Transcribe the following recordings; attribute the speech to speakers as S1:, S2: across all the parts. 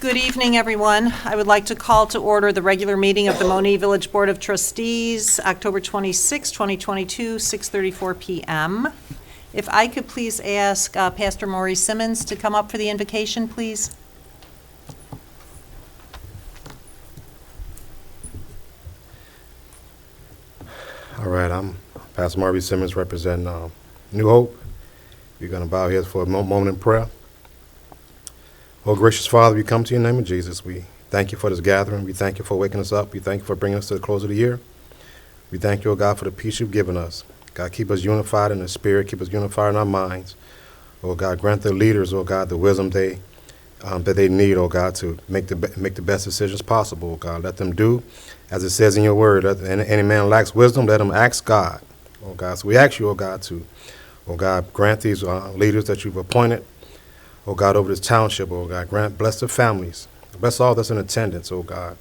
S1: Good evening, everyone. I would like to call to order the regular meeting of the Monee Village Board of Trustees, October 26, 2022, 6:34 p.m. If I could please ask Pastor Maury Simmons to come up for the invocation, please.
S2: All right, I'm Pastor Maury Simmons representing New Hope. We're going to bow heads for a moment in prayer. Oh, gracious Father, we come to you in the name of Jesus. We thank you for this gathering. We thank you for waking us up. We thank you for bringing us to the close of the year. We thank you, oh God, for the peace you've given us. God, keep us unified in the spirit. Keep us unified in our minds. Oh, God, grant the leaders, oh, God, the wisdom that they need, oh, God, to make the best decisions possible, oh, God. Let them do, as it says in your word, that any man lacks wisdom, let him ask God, oh, God. So we ask you, oh, God, to, oh, God, grant these leaders that you've appointed, oh, God, over this township, oh, God, bless the families. Bless all that's in attendance, oh, God.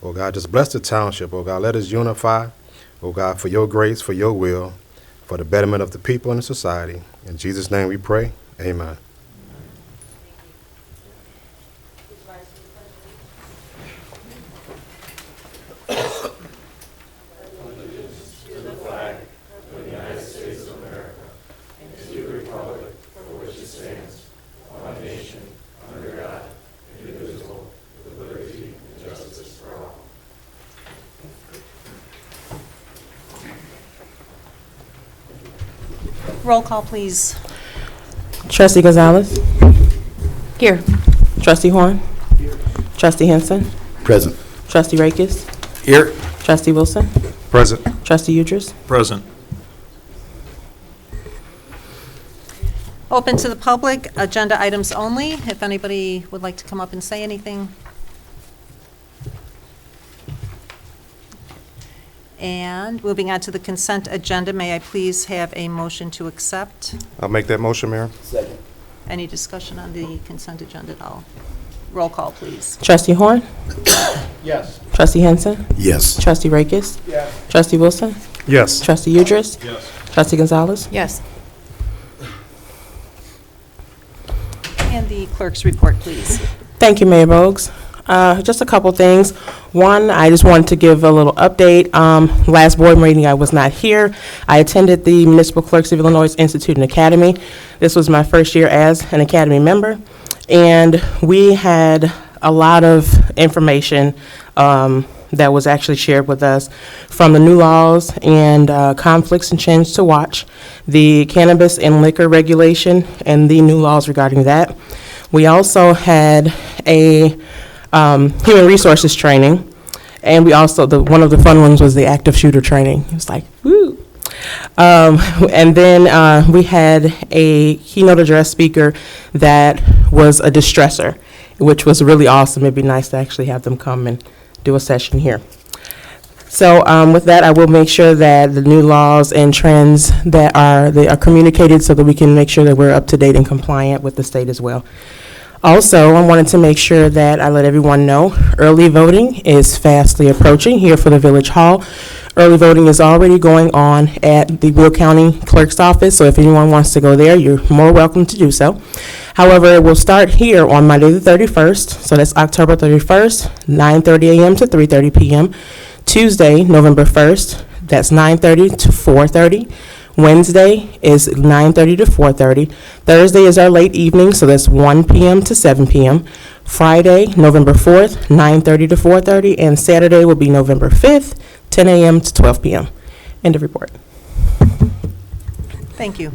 S2: Oh, God, just bless the township, oh, God. Let us unify, oh, God, for your grace, for your will, for the betterment of the people and the society. In Jesus' name we pray. Amen.
S1: Roll call, please.
S3: Trustee Gonzalez.
S4: Here.
S3: Trustee Horn. Here. Trustee Henson.
S5: Present.
S3: Trustee Rakes.
S5: Here.
S3: Trustee Wilson.
S2: Present.
S3: Trustee Udris.
S5: Present.
S1: Open to the public, agenda items only. If anybody would like to come up and say anything. And moving on to the consent agenda, may I please have a motion to accept?
S2: I'll make that motion, Mayor.
S5: Second.
S1: Any discussion on the consent agenda at all? Roll call, please.
S3: Trustee Horn.
S5: Yes.
S3: Trustee Henson.
S5: Yes.
S3: Trustee Rakes.
S5: Yes.
S3: Trustee Wilson.
S2: Yes.
S3: Trustee Udris.
S5: Yes.
S3: Trustee Gonzalez.
S4: Yes.
S1: And the clerk's report, please.
S3: Thank you, Mayor Bogues. Just a couple things. One, I just wanted to give a little update. Last board meeting, I was not here. I attended the Municipal Clerks of Illinois Institute and Academy. This was my first year as an Academy member, and we had a lot of information that was actually shared with us from the new laws and conflicts and change to watch, the cannabis and liquor regulation and the new laws regarding that. We also had a human resources training, and we also, one of the fun ones was the active shooter training. It was like, woo. And then we had a keynote address speaker that was a distressor, which was really awesome. It'd be nice to actually have them come and do a session here. So with that, I will make sure that the new laws and trends that are communicated so that we can make sure that we're up to date and compliant with the state as well. Also, I wanted to make sure that I let everyone know early voting is fastly approaching here for the Village Hall. Early voting is already going on at the Will County Clerk's office, so if anyone wants to go there, you're more welcome to do so. However, it will start here on Monday the 31st, so that's October 31st, 9:30 a.m. to 3:30 p.m. Tuesday, November 1st, that's 9:30 to 4:30. Wednesday is 9:30 to 4:30. Thursday is our late evening, so that's 1 p.m. to 7 p.m. Friday, November 4th, 9:30 to 4:30, and Saturday will be November 5th, 10 a.m. to 12 p.m. End of report.
S1: Thank you.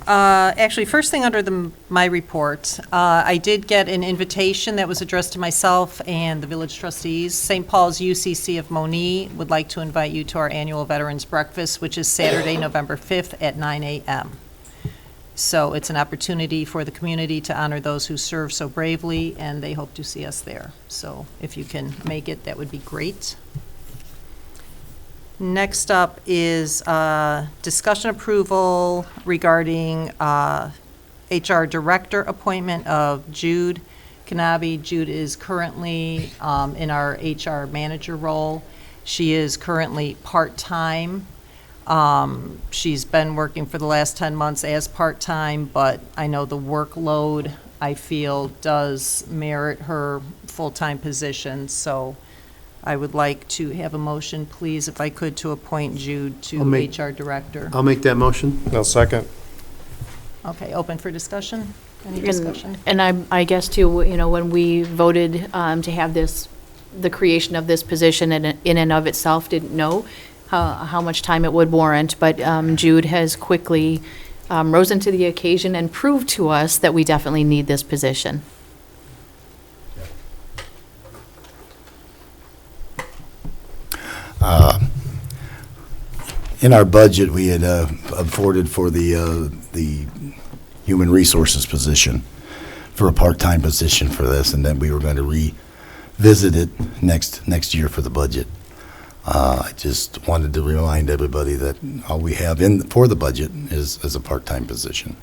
S1: Actually, first thing under my report, I did get an invitation that was addressed to myself and the village trustees. St. Paul's UCC of Monee would like to invite you to our annual Veterans Breakfast, which is Saturday, November 5th at 9 a.m. So it's an opportunity for the community to honor those who serve so bravely, and they hope to see us there. So if you can make it, that would be great. Next up is discussion approval regarding HR Director appointment of Jude Kanabi. Jude is currently in our HR Manager role. She is currently part-time. She's been working for the last 10 months as part-time, but I know the workload I feel does merit her full-time position. So I would like to have a motion, please, if I could, to appoint Jude to HR Director.
S5: I'll make that motion.
S2: No, second.
S1: Okay, open for discussion? Any discussion?
S4: And I guess too, you know, when we voted to have this, the creation of this position in and of itself, didn't know how much time it would warrant, but Jude has quickly risen to the occasion and proved to us that we definitely need this position.
S6: In our budget, we had afforded for the human resources position, for a part-time position for this, and then we were going to revisit it next year for the budget. I just wanted to remind everybody that all we have for the budget is a part-time position.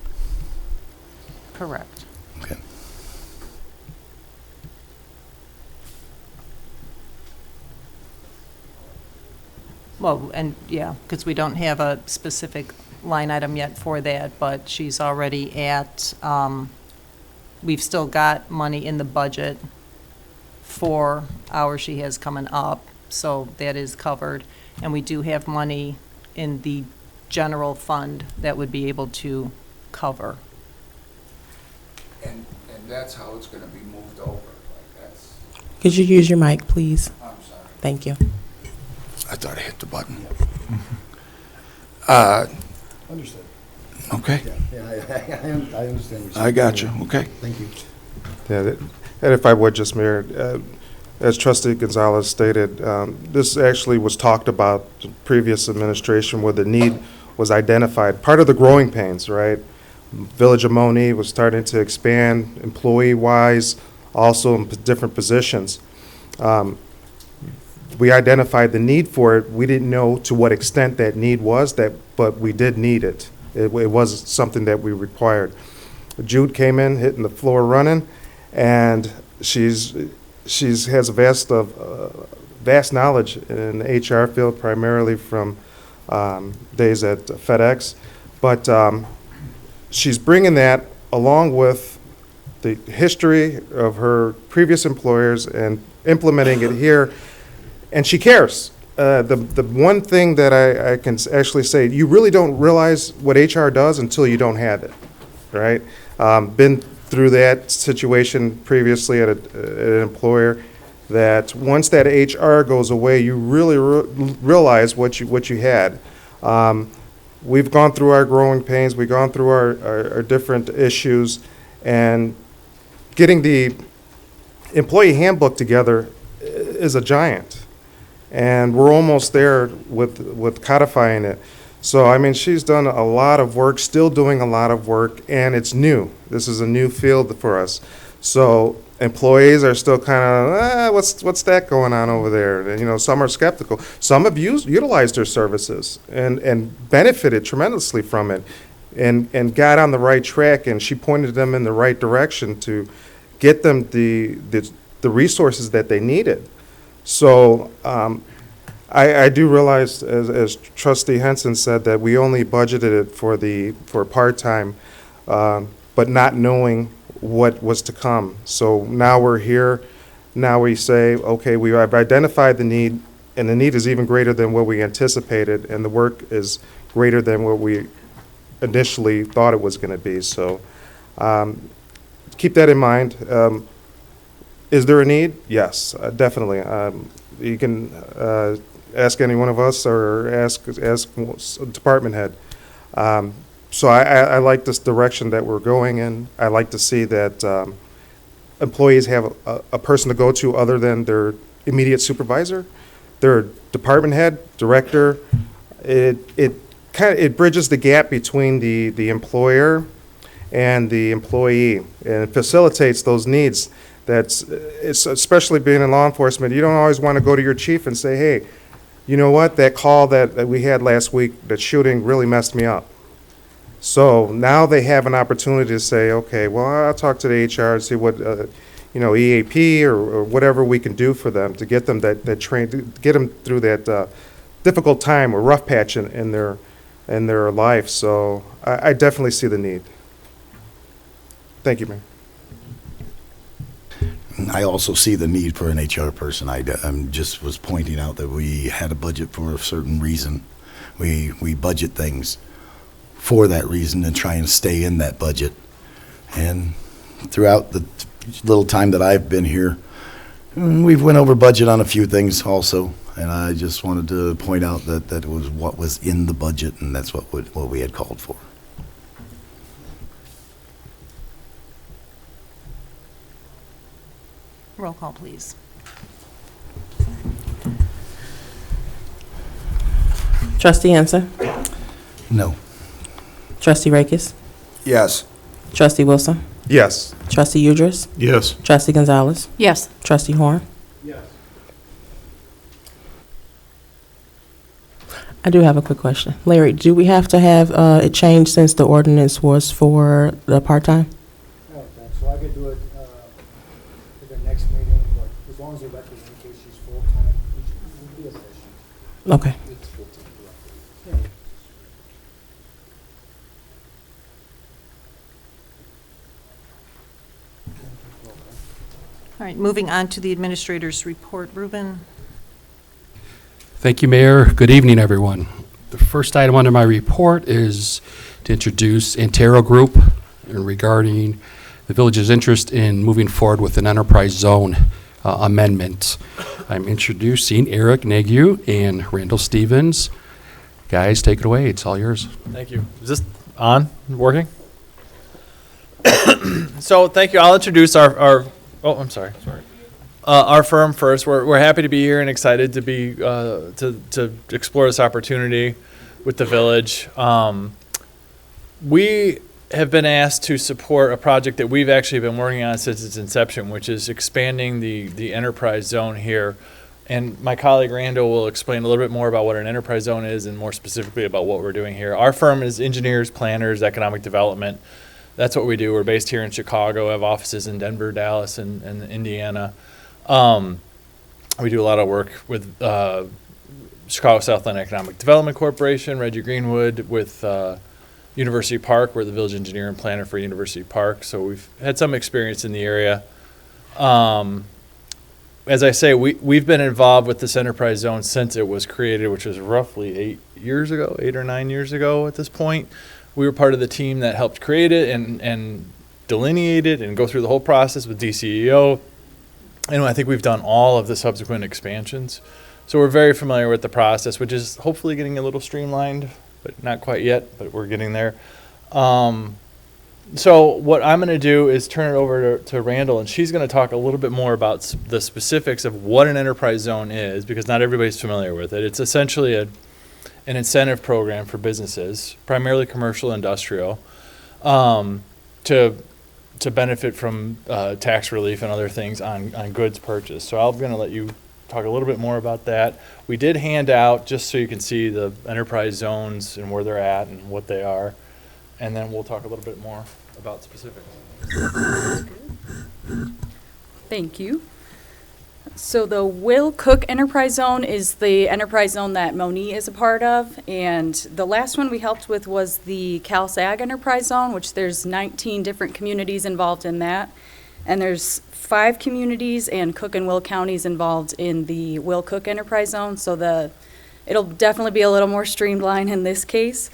S1: Correct.
S6: Okay.
S1: Well, and, yeah, because we don't have a specific line item yet for that, but she's already at, we've still got money in the budget for hours she has coming up, so that is covered. And we do have money in the general fund that would be able to cover.
S7: And that's how it's gonna be moved over, like that's,
S3: Could you use your mic, please?
S7: I'm sorry.
S3: Thank you.
S7: I thought I hit the button.
S6: Understood.
S7: Okay,
S6: Yeah, I understand.
S7: I got you, okay.
S6: Thank you.
S2: Yeah, and if I would just, Mayor, as Trustee Gonzalez stated, this actually was talked about the previous administration where the need was identified. Part of the growing pains, right? Village of Monee was starting to expand employee-wise, also in different positions. We identified the need for it. We didn't know to what extent that need was, but we did need it. It was something that we required. Jude came in, hitting the floor running, and she's has a vast knowledge in the HR field, primarily from days at FedEx. But she's bringing that along with the history of her previous employers and implementing it here. And she cares. The one thing that I can actually say, you really don't realize what HR does until you don't have it, right? Been through that situation previously at an employer, that once that HR goes away, you really realize what you had. We've gone through our growing pains, we've gone through our different issues, and getting the employee handbook together is a giant. And we're almost there with codifying it. So, I mean, she's done a lot of work, still doing a lot of work, and it's new. This is a new field for us. So employees are still kind of, what's that going on over there? And, you know, some are skeptical. Some have utilized her services and benefited tremendously from it and got on the right track, and she pointed them in the right direction to get them the resources that they needed. So I do realize, as Trustee Henson said, that we only budgeted it for part-time, but not knowing what was to come. So now we're here. Now we say, okay, we have identified the need, and the need is even greater than what we anticipated, and the work is greater than what we initially thought it was going to be. So keep that in mind. Is there a need? Yes, definitely. You can ask any one of us or ask a department head. So I like this direction that we're going in. I like to see that employees have a person to go to other than their immediate supervisor, their department head, director. It bridges the gap between the employer and the employee, and it facilitates those needs. It's especially being in law enforcement, you don't always want to go to your chief and say, hey, you know what, that call that we had last week, that shooting really messed me up. So now they have an opportunity to say, okay, well, I'll talk to the HR and see what, EAP or whatever we can do for them to get them that train, to get them through that difficult time or rough patch in their life. So I definitely see the need. Thank you, Mayor.
S6: I also see the need for an HR person. I'm just was pointing out that we had a budget for a certain reason. We budget things for that reason and try and stay in that budget. And throughout the little time that I've been here, we've went over budget on a few things also. And I just wanted to point out that that was what was in the budget, and that's what we had called for.
S1: Roll call, please.
S3: Trustee Henson.
S6: No.
S3: Trustee Rakis.
S7: Yes.
S3: Trustee Wilson.
S2: Yes.
S3: Trustee Udris.
S2: Yes.
S3: Trustee Gonzalez.
S4: Yes.
S3: Trustee Horn.
S2: Yes.
S3: I do have a quick question. Larry, do we have to have it changed since the ordinance was for the part-time?
S5: I don't think so. I could do it at the next meeting, but as long as the record indicates she's full-time, it would be efficient.
S3: Okay.
S1: All right, moving on to the administrator's report. Ruben?
S8: Thank you, Mayor. Good evening, everyone. The first item under my report is to introduce Antero Group regarding the village's interest in moving forward with an enterprise zone amendment. I'm introducing Eric Nagu and Randall Stevens. Guys, take it away. It's all yours.
S9: Thank you. Is this on? Working? So thank you. I'll introduce our I'm sorry. Our firm first. We're happy to be here and excited to be to explore this opportunity with the village. We have been asked to support a project that we've actually been working on since its inception, which is expanding the enterprise zone here. And my colleague Randall will explain a little bit more about what an enterprise zone is and more specifically about what we're doing here. Our firm is engineers, planners, economic development. That's what we do. We're based here in Chicago, have offices in Denver, Dallas, and Indiana. We do a lot of work with Chicago Southland Economic Development Corporation, Reggie Greenwood, with University Park. We're the village engineer and planner for University Park, so we've had some experience in the area. As I say, we've been involved with this enterprise zone since it was created, which was roughly 8 or 9 years ago at this point. We were part of the team that helped create it and delineate it and go through the whole process with DCEO. And I think we've done all of the subsequent expansions. So we're very familiar with the process, which is hopefully getting a little streamlined, but not quite yet, but we're getting there. So what I'm going to do is turn it over to Randall, and she's going to talk a little bit more about the specifics of what an enterprise zone is, because not everybody's familiar with it. It's essentially an incentive program for businesses, primarily commercial, industrial, to benefit from tax relief and other things on goods purchased. So I'm going to let you talk a little bit more about that. We did hand out, just so you can see the enterprise zones and where they're at and what they are, and then we'll talk a little bit more about specifics.
S10: Thank you. So the Will Cook Enterprise Zone is the enterprise zone that Monee is a part of, and the last one we helped with was the CalSag Enterprise Zone, which there's 19 different communities involved in that, and there's 5 communities and Cook and Will counties involved in the Will Cook Enterprise Zone, so it'll definitely be a little more streamlined in this case.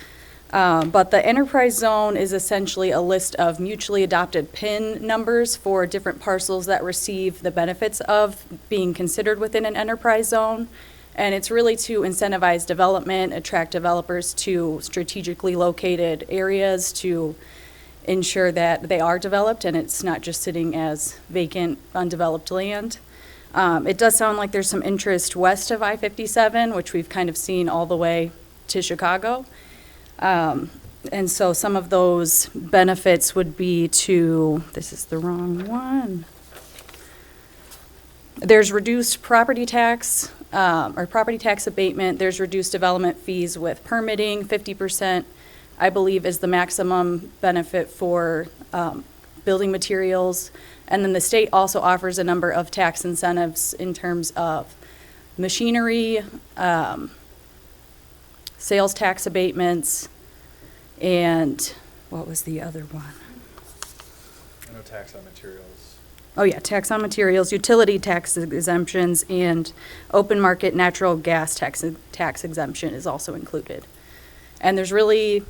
S10: But the enterprise zone is essentially a list of mutually adopted PIN numbers for different parcels that receive the benefits of being considered within an enterprise zone. And it's really to incentivize development, attract developers to strategically located areas to ensure that they are developed and it's not just sitting as vacant, undeveloped land. It does sound like there's some interest west of I-57, which we've kind of seen all the way to Chicago. And so some of those benefits would be this is the wrong one. There's reduced property tax, or property tax abatement. There's reduced development fees with permitting. 50%, I believe, is the maximum benefit for building materials. And then the state also offers a number of tax incentives in terms of machinery, sales tax abatements, and what was the other one?
S9: I know tax on materials.
S10: Oh, yeah, tax on materials, utility tax exemptions, and open market natural gas tax exemption is also included. And there's really,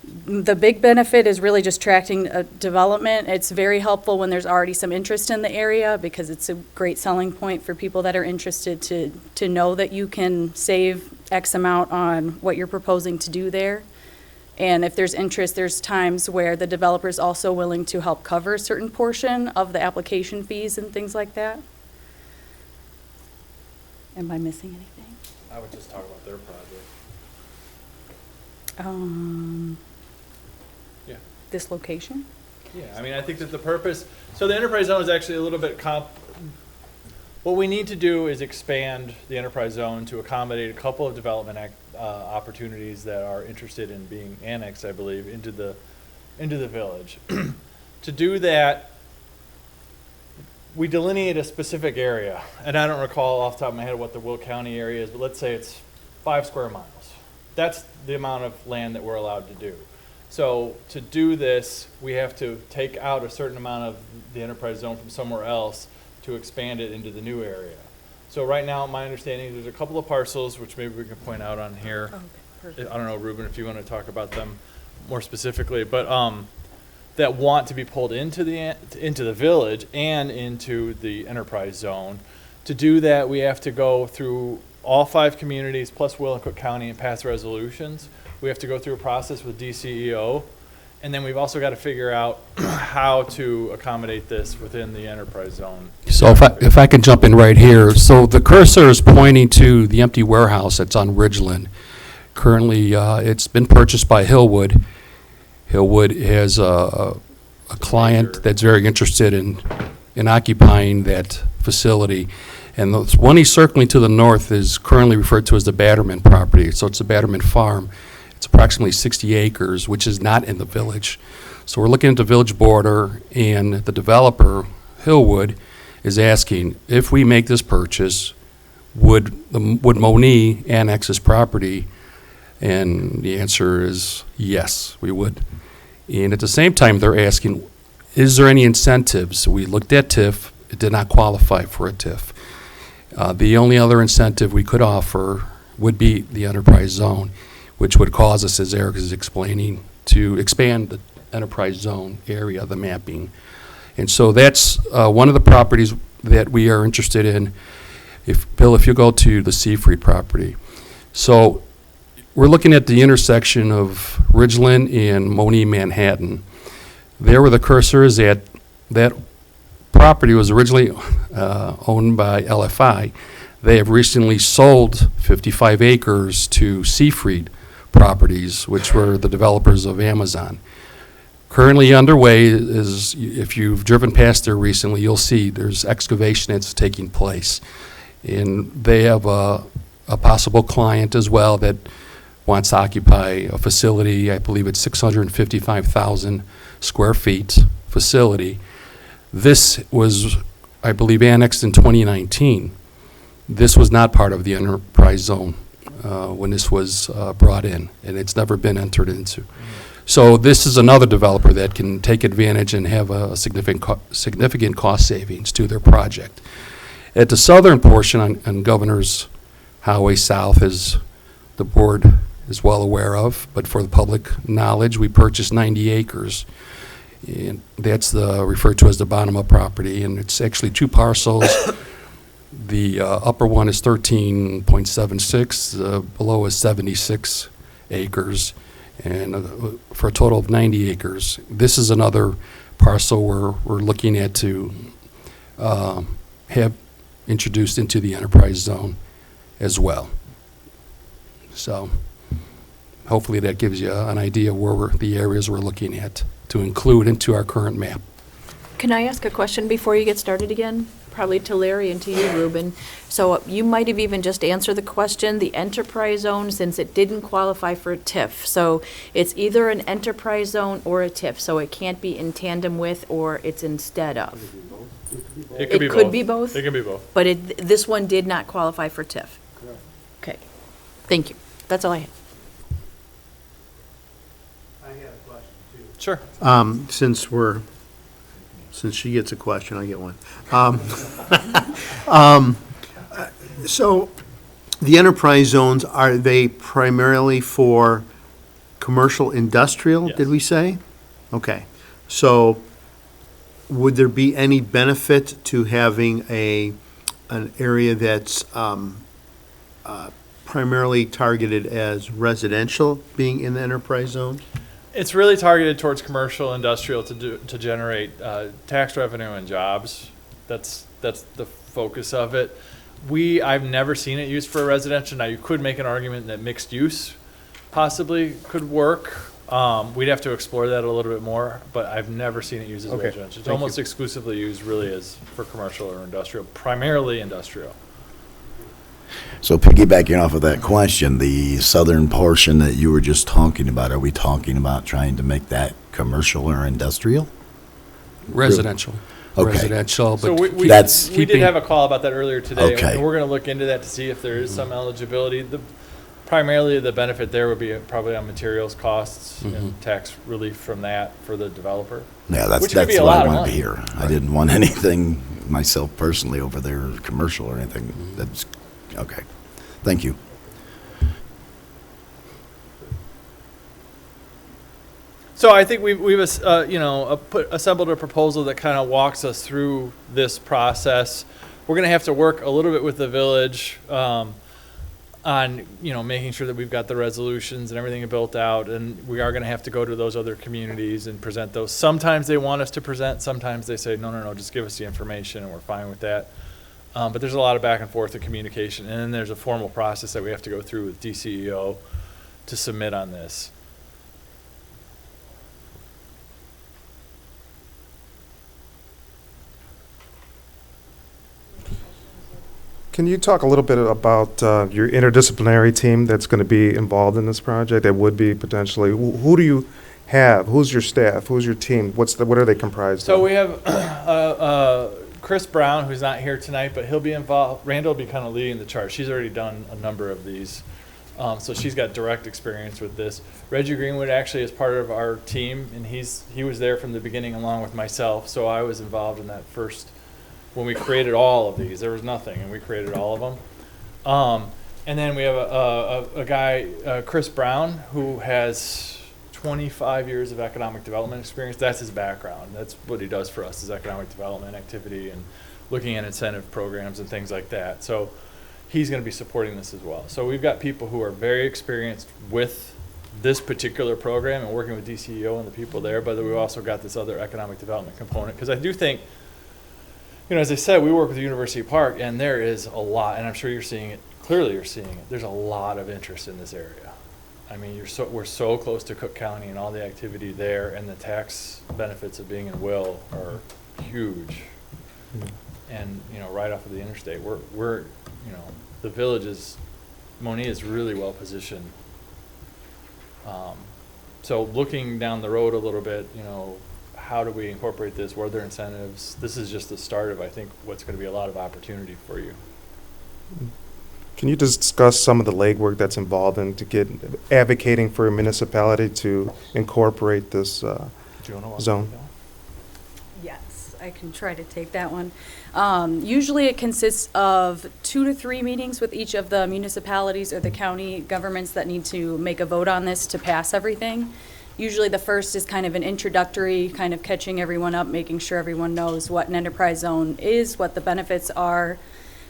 S10: the big benefit is really just tracking development. It's very helpful when there's already some interest in the area, because it's a great selling point for people that are interested to know that you can save X amount on what you're proposing to do there. And if there's interest, there's times where the developer's also willing to help cover a certain portion of the application fees and things like that. Am I missing anything?
S9: I would just talk about their project. Yeah.
S10: This location?
S9: Yeah, I mean, I think that the purpose, so the enterprise zone is actually a little bit what we need to do is expand the enterprise zone to accommodate a couple of development opportunities that are interested in being annexed, I believe, into the village. To do that, we delineate a specific area, and I don't recall off the top of my head what the Will County area is, but let's say it's 5 square miles. That's the amount of land that we're allowed to do. So to do this, we have to take out a certain amount of the enterprise zone from somewhere else to expand it into the new area. So right now, my understanding is there's a couple of parcels, which maybe we can point out on here.
S10: Okay, perfect.
S9: I don't know, Ruben, if you want to talk about them more specifically, but that want to be pulled into the village and into the enterprise zone. To do that, we have to go through all 5 communities plus Will and Cook County and pass resolutions. We have to go through a process with DCEO. And then we've also got to figure out how to accommodate this within the enterprise zone.
S8: So if I can jump in right here. So the cursor is pointing to the empty warehouse that's on Ridgeland. Currently, it's been purchased by Hillwood. Hillwood has a client that's very interested in occupying that facility. And the one he's circling to the north is currently referred to as the Batterman property. So it's a Batterman farm. It's approximately 60 acres, which is not in the village. So we're looking at the village border, and the developer, Hillwood, is asking, if we make this purchase, would Monee annex this property? And the answer is yes, we would. And at the same time, they're asking, is there any incentives? We looked at TIF. It did not qualify for a TIF. The only other incentive we could offer would be the enterprise zone, which would cause us, as Eric is explaining, to expand the enterprise zone area, the mapping. And so that's one of the properties that we are interested in. Bill, if you go to the Seafried property. So we're looking at the intersection of Ridgeland and Monee, Manhattan. There where the cursor is at, that property was originally owned by LFI. They have recently sold 55 acres to Seafried Properties, which were the developers of Amazon. Currently underway is, if you've driven past there recently, you'll see there's excavation that's taking place. And they have a possible client as well that wants to occupy a facility. I believe it's 655,000 square feet facility. This was, I believe, annexed in 2019. This was not part of the enterprise zone when this was brought in, and it's never been entered into. So this is another developer that can take advantage and have a significant cost savings to their project. At the southern portion on Governor's Highway South, as the board is well aware of, but for the public knowledge, we purchased 90 acres. And that's referred to as the bottom-up property, and it's actually 2 parcels. The upper one is 13.76, below is 76 acres, and for a total of 90 acres. This is another parcel we're looking at to have introduced into the enterprise zone as well. So hopefully that gives you an idea where the areas we're looking at to include into our current map.
S4: Can I ask a question before you get started again? Probably to Larry and to you, Ruben. So you might have even just answered the question, the enterprise zone, since it didn't qualify for a TIF. So it's either an enterprise zone or a TIF, so it can't be in tandem with or it's instead of.
S9: It could be both.
S4: It could be both?
S9: It can be both.
S4: But this one did not qualify for TIF.
S5: Correct.
S4: Okay. Thank you. That's all I have.
S11: I had a question too.
S9: Sure.
S11: Since we're since she gets a question, I get one. So the enterprise zones, are they primarily for commercial industrial, did
S9: Yes.
S11: we say? Okay. So would there be any benefit to having an area that's primarily targeted as residential being in the enterprise zone?
S9: It's really targeted towards commercial, industrial to generate tax revenue and jobs. That's the focus of it. I've never seen it used for residential. Now, you could make an argument that mixed use possibly could work. We'd have to explore that a little bit more, but I've never seen it used as
S11: Okay,
S9: residential. It's
S11: thank
S9: almost
S11: you.
S9: exclusively used really as for commercial or industrial, primarily industrial.
S6: So piggybacking off of that question, the southern portion that you were just talking about, are we talking about trying to make that commercial or industrial?
S8: Residential.
S6: Okay.
S8: Residential,
S9: So
S8: but
S9: we
S6: That's-
S9: did
S8: keeping-
S9: have a call about that earlier today,
S6: Okay.
S9: and we're going to look into that to see if there is some eligibility. Primarily, the benefit there would be probably on materials costs and tax relief from that for the developer.
S6: Yeah, that's
S9: Which could be a
S6: what
S9: lot
S6: I
S9: of
S6: wanted to
S9: money.
S6: hear. I didn't want anything myself personally over there, commercial or anything. That's, okay. Thank you.
S9: So I think we've assembled a proposal that kind of walks us through this process. We're going to have to work a little bit with the village on making sure that we've got the resolutions and everything built out, and we are going to have to go to those other communities and present those. Sometimes they want us to present, sometimes they say no, just give us the information and we're fine with that. But there's a lot of back and forth and communication, and then there's a formal process that we have to go through with DCEO to submit on this.
S12: Can you talk a little bit about your interdisciplinary team that's going to be involved in this project, that would be potentially, who do you have? Who's your staff? Who's your team? What are they comprised of?
S9: So we have Chris Brown, who's not here tonight, but he'll be involved. Randall will be kind of leading the charge. She's already done a number of these. So she's got direct experience with this. Reggie Greenwood actually is part of our team, and he was there from the beginning along with myself. So I was involved in that first, when we created all of these. There was nothing, and we created all of them. And then we have a guy, Chris Brown, who has 25 years of economic development experience. That's his background. That's what he does for us, is economic development activity and looking at incentive programs and things like that. So he's going to be supporting this as well. So we've got people who are very experienced with this particular program and working with DCEO and the people there, but we've also got this other economic development component. Because I do think, as I said, we work with the University Park, and there is a lot, and I'm sure you're seeing it, clearly you're seeing it, there's a lot of interest in this area. I mean, we're so close to Cook County and all the activity there, and the tax benefits of being in Will are huge. And, right off of the interstate, we're the village Monee is really well positioned. So looking down the road a little bit, how do we incorporate this? What are their incentives? This is just the start of, I think, what's going to be a lot of opportunity for you.
S12: Can you discuss some of the legwork that's involved in advocating for a municipality to incorporate this zone?
S10: Yes, I can try to take that one. Usually it consists of 2 to 3 meetings with each of the municipalities or the county governments that need to make a vote on this to pass everything. Usually the first is kind of an introductory, kind of catching everyone up, making sure everyone knows what an enterprise zone is, what the benefits are.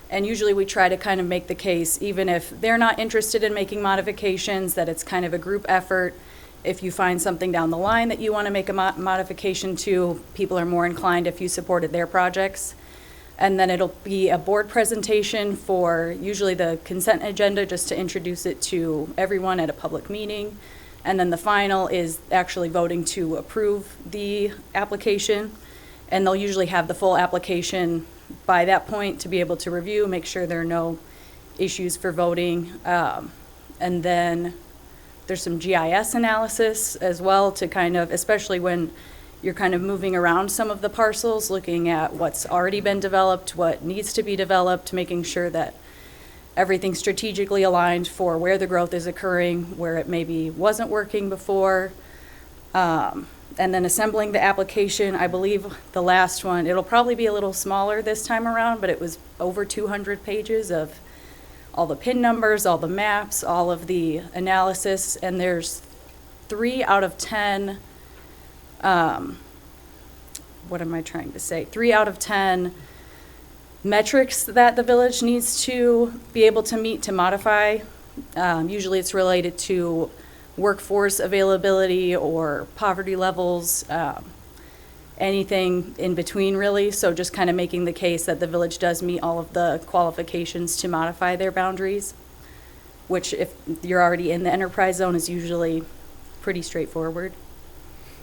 S10: And usually we try to kind of make the case, even if they're not interested in making modifications, that it's kind of a group effort. If you find something down the line that you want to make a modification to, people are more inclined if you supported their projects. And then it'll be a board presentation for usually the consent agenda, just to introduce it to everyone at a public meeting. And then the final is actually voting to approve the application. And they'll usually have the full application by that point to be able to review, make sure there are no issues for voting. And then there's some GIS analysis as well to kind of, especially when you're kind of moving around some of the parcels, looking at what's already been developed, what needs to be developed, making sure that everything's strategically aligned for where the growth is occurring, where it maybe wasn't working before. And then assembling the application, I believe the last one, it'll probably be a little smaller this time around, but it was over 200 pages of all the PIN numbers, all the maps, all of the analysis, and there's 3 out of 10, what am I trying to say? 3 out of 10 metrics that the village needs to be able to meet to modify. Usually it's related to workforce availability or poverty levels, anything in between really. So just kind of making the case that the village does meet all of the qualifications to modify their boundaries, which if you're already in the enterprise zone is usually pretty straightforward.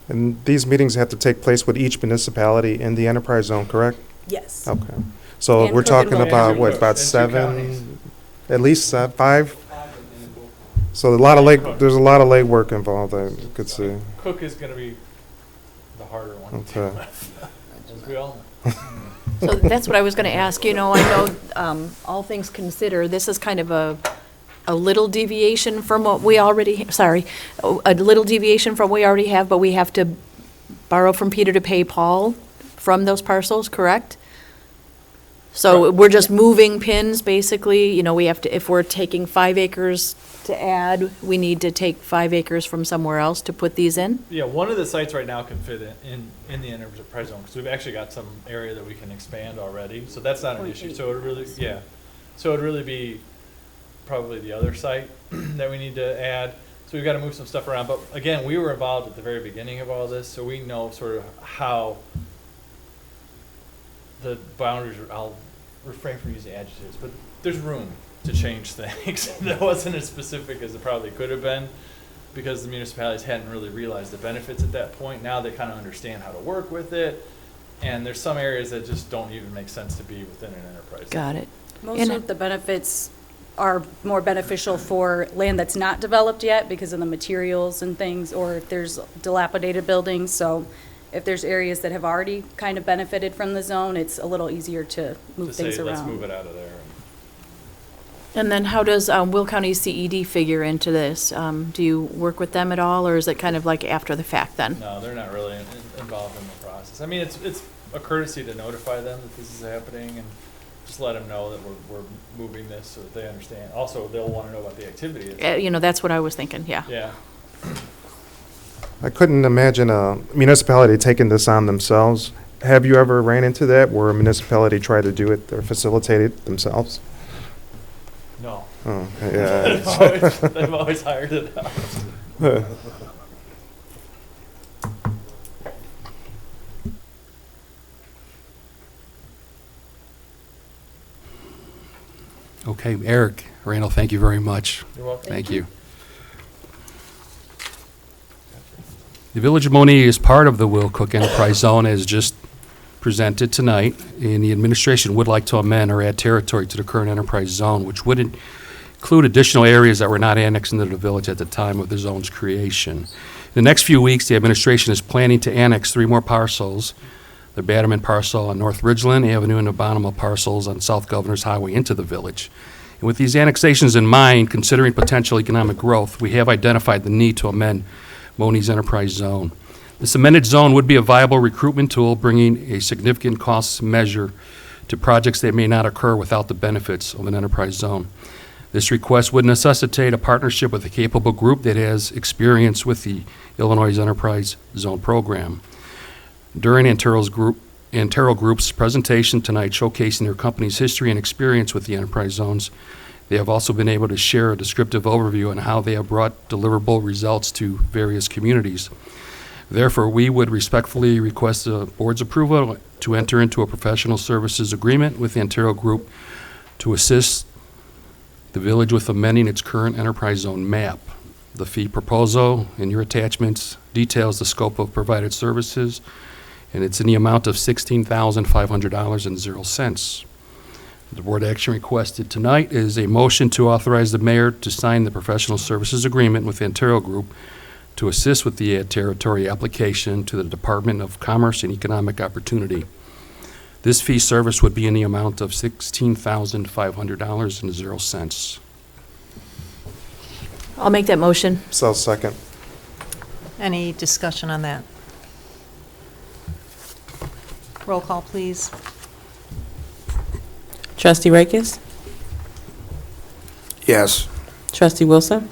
S12: And these meetings have to take place with each municipality in the enterprise zone, correct?
S10: Yes.
S12: Okay. So
S10: And
S12: we're
S10: Cook and
S12: talking
S10: Will.
S12: about, what,
S9: And
S12: about
S9: two
S12: 7,
S9: counties.
S12: at least 5? So a lot of there's a lot of legwork involved, I could see.
S9: Cook is gonna be the harder one.
S12: Okay.
S9: As we all know.
S4: So that's what I was going to ask. You know, I know, all things considered, this is kind of a little deviation from what we already, a little deviation from what we already have, but we have to borrow from Peter to pay Paul from those parcels, correct? So we're just moving pins, basically. You know, we have to, if we're taking 5 acres to add, we need to take 5 acres from somewhere else to put these in?
S9: Yeah, one of the sites right now can fit in the enterprise zone, because we've actually got some area that we can expand already, so that's not an issue. So it'd really, yeah, so it'd really be probably the other site that we need to add. So we've got to move some stuff around, but again, we were involved at the very beginning of all this, so we know sort of how the boundaries are. I'll refrain from using adjectives, but there's room to change things. That wasn't as specific as it probably could have been, because the municipalities hadn't really realized the benefits at that point. Now they kind of understand how to work with it, and there's some areas that just don't even make sense to be within an enterprise.
S4: Got it.
S10: Most
S4: And-
S10: of the benefits are more beneficial for land that's not developed yet because of the materials and things, or if there's dilapidated buildings. So if there's areas that have already kind of benefited from the zone, it's a little easier to move
S9: To
S10: things
S9: say,
S10: around.
S9: let's move it out of there.
S4: And then how does Will County CED figure into this? Do you work with them at all, or is it kind of like after the fact then?
S9: No, they're not really involved in the process. I mean, it's a courtesy to notify them that this is happening and just let them know that we're moving this so that they understand. Also, they'll want to know about the activity.
S4: You know, that's what I was thinking, yeah.
S9: Yeah.
S12: I couldn't imagine a municipality taking this on themselves. Have you ever ran into that where a municipality tried to do it or facilitate it themselves?
S9: No.
S12: Oh, yeah.
S9: They've always hired it out.
S8: Okay, Eric, Randall, thank you very much.
S9: You're welcome.
S8: Thank you. The Village of Monee is part of the Will Cook Enterprise Zone as just presented tonight, and the administration would like to amend or add territory to the current enterprise zone, which would include additional areas that were not annexed into the village at the time of the zone's creation. In the next few weeks, the administration is planning to annex 3 more parcels, the Batterman parcel on North Ridgeland Avenue and the Bonema parcels on South Governor's Highway into the village. And with these annexations in mind, considering potential economic growth, we have identified the need to amend Monee's enterprise zone. This amended zone would be a viable recruitment tool, bringing a significant cost measure to projects that may not occur without the benefits of an enterprise zone. This request would necessitate a partnership with a capable group that has experience with the Illinois Enterprise Zone program. During Antero Group's presentation tonight showcasing their company's history and experience with the enterprise zones, they have also been able to share a descriptive overview on how they have brought deliverable results to various communities. Therefore, we would respectfully request the board's approval to enter into a professional services agreement with the Antero Group to assist the village with amending its current enterprise zone map. The fee proposal in your attachments details the scope of provided services, and it's in the amount of $16,500.00. The board action requested tonight is a motion to authorize the mayor to sign the professional services agreement with Antero Group to assist with the add territory application to the Department of Commerce and Economic Opportunity. This fee service would be in the amount of $16,500.00.
S4: I'll make that motion.
S12: So second.
S1: Any discussion on that? Roll call, please.
S3: Trustee Rakes?
S7: Yes.
S3: Trustee Wilson?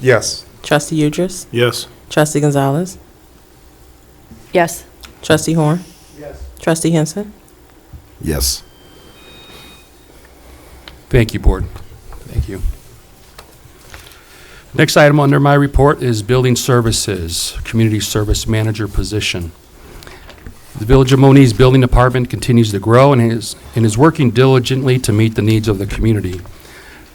S12: Yes.
S3: Trustee Udris?
S12: Yes.
S3: Trustee Gonzalez?
S4: Yes.
S3: Trustee Horn?
S5: Yes.
S3: Trustee Henson?
S6: Yes.
S8: Thank you, Board. Thank you. Next item under my report is Building Services, Community Service Manager position. The Village of Monee's Building Department continues to grow and is working diligently to meet the needs of the community.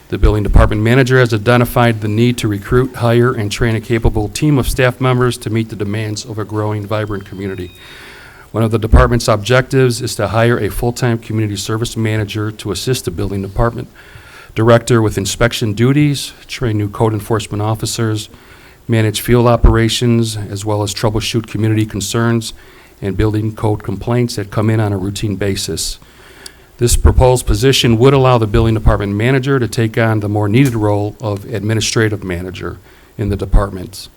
S8: The Building Department Manager has identified the need to recruit, hire, and train a capable team of staff members to meet the demands of a growing, vibrant community. One of the department's objectives is to hire a full-time community service manager to assist the building department director with inspection duties, train new code enforcement officers, manage field operations, as well as troubleshoot community concerns and building code complaints that come in on a routine basis. This proposed position would allow the building department manager to take on the more needed role of administrative manager in the department.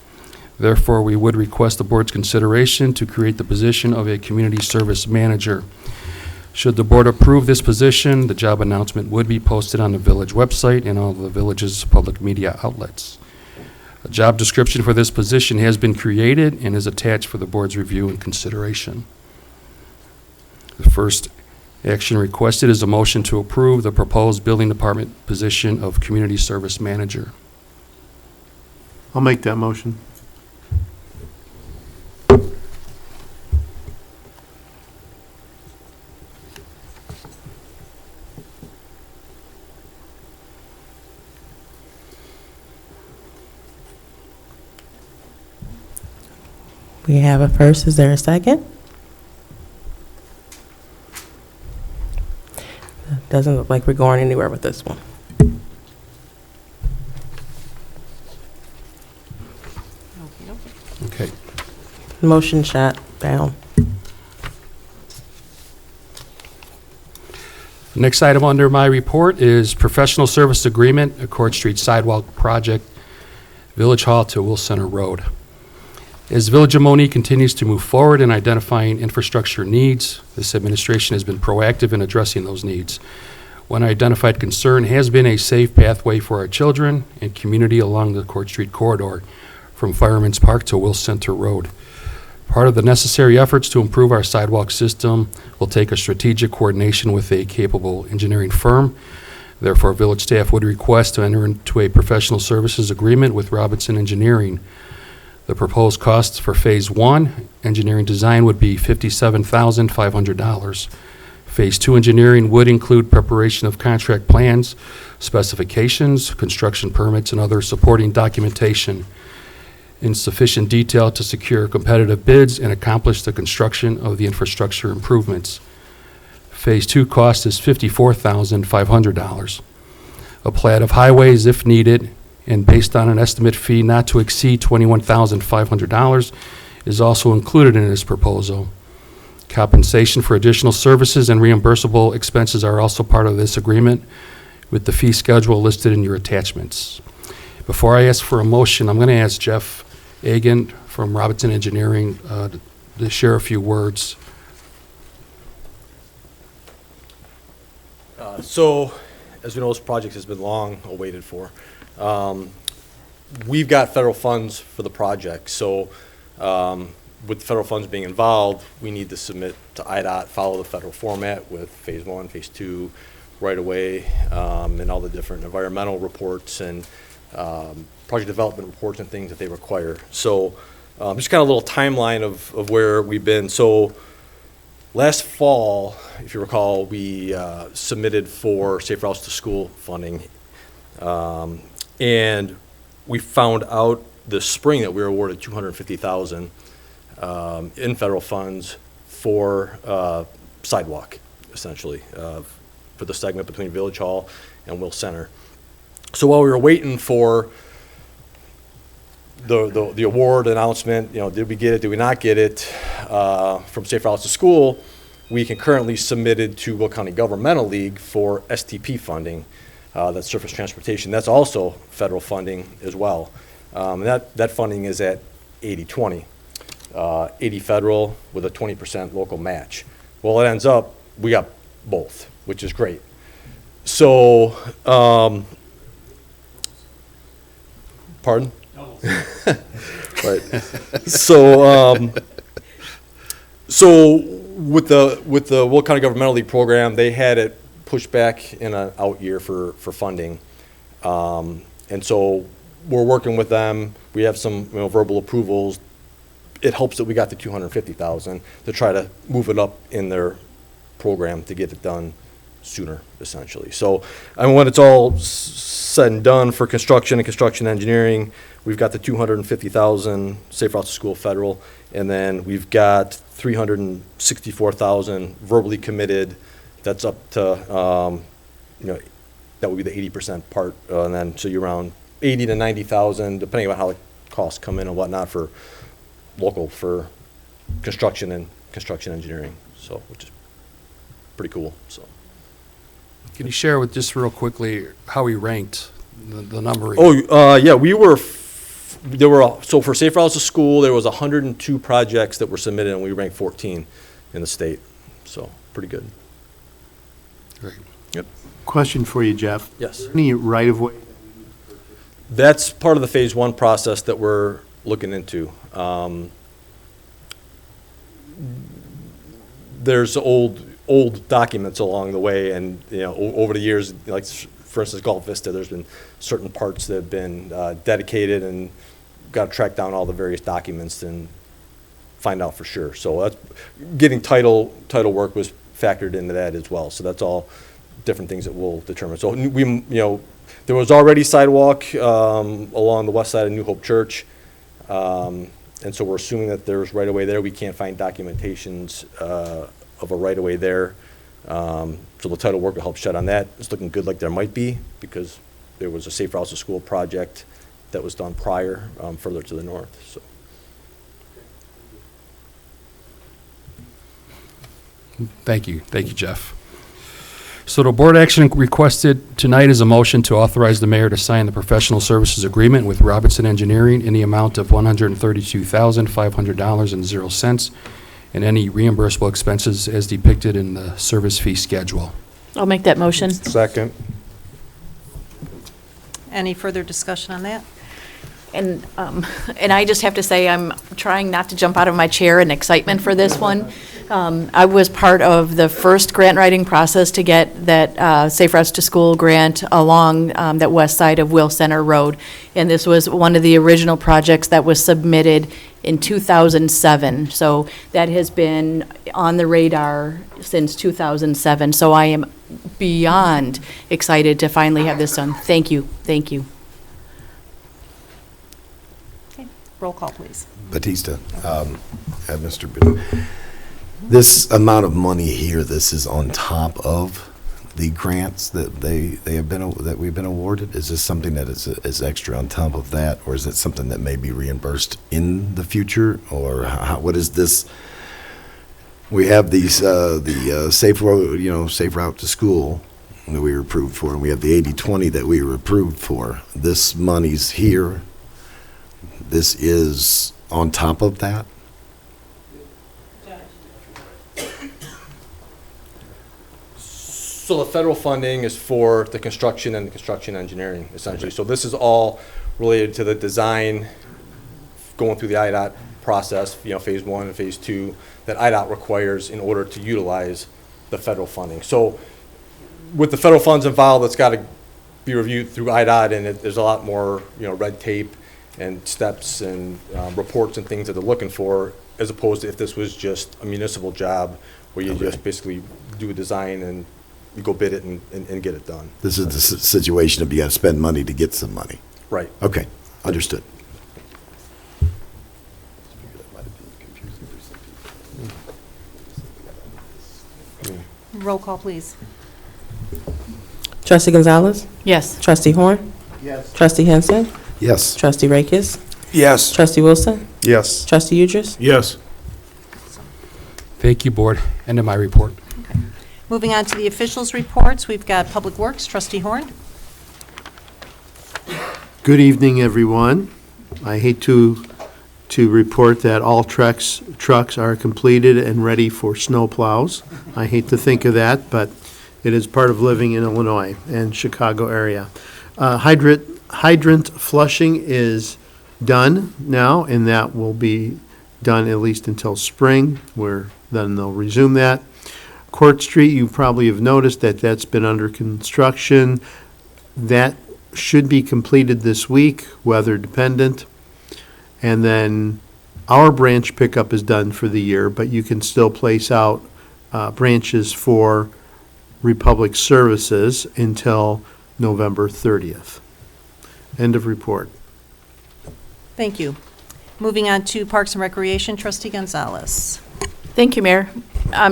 S8: Therefore, we would request the board's consideration to create the position of a community service manager. Should the board approve this position, the job announcement would be posted on the village website and all the village's public media outlets. A job description for this position has been created and is attached for the board's review and consideration. The first action requested is a motion to approve the proposed building department position of community service manager.
S11: I'll make that motion.
S3: We have a first. Is there a second? Doesn't look like we're going anywhere with this one.
S8: Okay.
S3: Motion shot down.
S8: Next item under my report is professional service agreement, a Court Street sidewalk project, Village Hall to Will Center Road. As Village of Monee continues to move forward in identifying infrastructure needs, this administration has been proactive in addressing those needs. One identified concern has been a safe pathway for our children and community along the Court Street corridor from Fireman's Park to Will Center Road. Part of the necessary efforts to improve our sidewalk system will take a strategic coordination with a capable engineering firm. Therefore, village staff would request to enter into a professional services agreement with Robinson Engineering. The proposed costs for Phase 1 engineering design would be $57,500. Phase 2 engineering would include preparation of contract plans, specifications, construction permits, and other supporting documentation in sufficient detail to secure competitive bids and accomplish the construction of the infrastructure improvements. Phase 2 cost is $54,500. A plat of highways, if needed, and based on an estimate fee not to exceed $21,500, is also included in this proposal. Compensation for additional services and reimbursable expenses are also part of this agreement, with the fee schedule listed in your attachments. Before I ask for a motion, I'm going to ask Jeff Agan from Robinson Engineering to share a few words.
S13: So, as you know, this project has been long awaited for. We've got federal funds for the project, so with federal funds being involved, we need to submit to IDOT, follow the federal format with Phase 1, Phase 2, right away, and all the different environmental reports and project development reports and things that they require. So just kind of a little timeline of where we've been. So last fall, if you recall, we submitted for Safe Routes to School funding. And we found out this spring that we were awarded $250,000 in federal funds for sidewalk, essentially, for the segment between Village Hall and Will Center. So while we were waiting for the award announcement, you know, did we get it, did we not get it, from Safe Routes to School, we concurrently submitted to Will County Governmental League for STP funding. That's surface transportation. That's also federal funding as well. That funding is at 80-20. 80 federal with a 20% local match. Well, it ends up, we got both, which is great. So, pardon? Right. So, so with the Will County Governmental League program, they had it pushed back in an out year for funding. And so we're working with them. We have some, verbal approvals. It helps that we got the 250,000 to try to move it up in their program to get it done sooner, essentially. So, when it's all said and done for construction and construction engineering, we've got the 250,000 Safe Routes to School federal, and then we've got 364,000 verbally committed. That's up to, that would be the 80% part, and then so you're around 80 to 90,000, depending on how the costs come in and whatnot for local for construction and construction engineering. So, which is pretty cool. So,
S8: Can you share with just real quickly how we ranked the numbering?
S13: Yeah, we were. So for Safe Routes to School, there was 102 projects that were submitted, and we ranked 14 in the state. So pretty good.
S8: Great.
S13: Yep.
S11: Question for you, Jeff.
S13: Yes.
S11: Any right-of-way?
S13: That's part of the phase 1 process that we're looking into. There's old documents along the way, and over the years, like for instance, Gulf Vista, there's been certain parts that have been dedicated, and got to track down all the various documents and find out for sure. So that's getting title work was factored into that as well. So that's all different things that we'll determine. So we, there was already sidewalk along the west side of New Hope Church, and so we're assuming that there's right of way there. We can't find documentations of a right of way there. So the title work will help shed on that. It's looking good, like there might be, because there was a Safe Routes to School project that was done prior, further to the north. So.
S8: Thank you, Jeff. So the board action requested tonight is a motion to authorize the mayor to sign the professional services agreement with Robinson Engineering in the amount of $132,500.00 and any reimbursable expenses as depicted in the service fee schedule.
S4: I'll make that motion.
S12: Second.
S1: Any further discussion on that?
S4: And I just have to say, I'm trying not to jump out of my chair in excitement for this one. I was part of the first grant writing process to get that Safe Routes to School grant along that west side of Will Center Road. And this was one of the original projects that was submitted in 2007. So that has been on the radar since 2007. So I am beyond excited to finally have this done. Thank you. Thank you.
S1: Okay, roll call, please.
S6: Batista, Mr. Bill. This amount of money here, this is on top of the grants that that we've been awarded? Is this something that is extra on top of that, or is it something that may be reimbursed in the future, or what is this? We have these the safe route to school that we were approved for, and we have the 80-20 that we were approved for. This money's here. This is on top of that.
S13: So the federal funding is for the construction and the construction engineering, essentially. So this is all related to the design, going through the IDOT process, phase 1 and phase 2, that IDOT requires in order to utilize the federal funding. So with the federal funds involved, it's got to be reviewed through IDOT, and there's a lot more, red tape and steps and reports and things that they're looking for, as opposed to if this was just a municipal job where you just basically do a design and you go bid it and get it done.
S6: This is the situation of you got to spend money to get some money.
S13: Right.
S6: Okay, understood.
S1: Roll call, please.
S3: Trustee Gonzalez?
S4: Yes.
S3: Trustee Horn?
S11: Yes.
S3: Trustee Henson?
S6: Yes.
S3: Trustee Rakis?
S6: Yes.
S3: Trustee Wilson?
S12: Yes.
S3: Trustee Udris?
S6: Yes.
S8: Thank you, board. End of my report.
S1: Moving on to the officials' reports, we've got Public Works, Trustee Horn.
S11: Good evening, everyone. I hate to to report that all trucks are completed and ready for snow plows. I hate to think of that, but it is part of living in Illinois and Chicago area. Hydrant flushing is done now, and that will be done at least until spring, where then they'll resume that. Court Street, you probably have noticed that that's been under construction. That should be completed this week, weather dependent. And then our branch pickup is done for the year, but you can still place out branches for Republic Services until November 30th. End of report.
S1: Thank you. Moving on to Parks and Recreation, Trustee Gonzalez.
S4: Thank you, Mayor.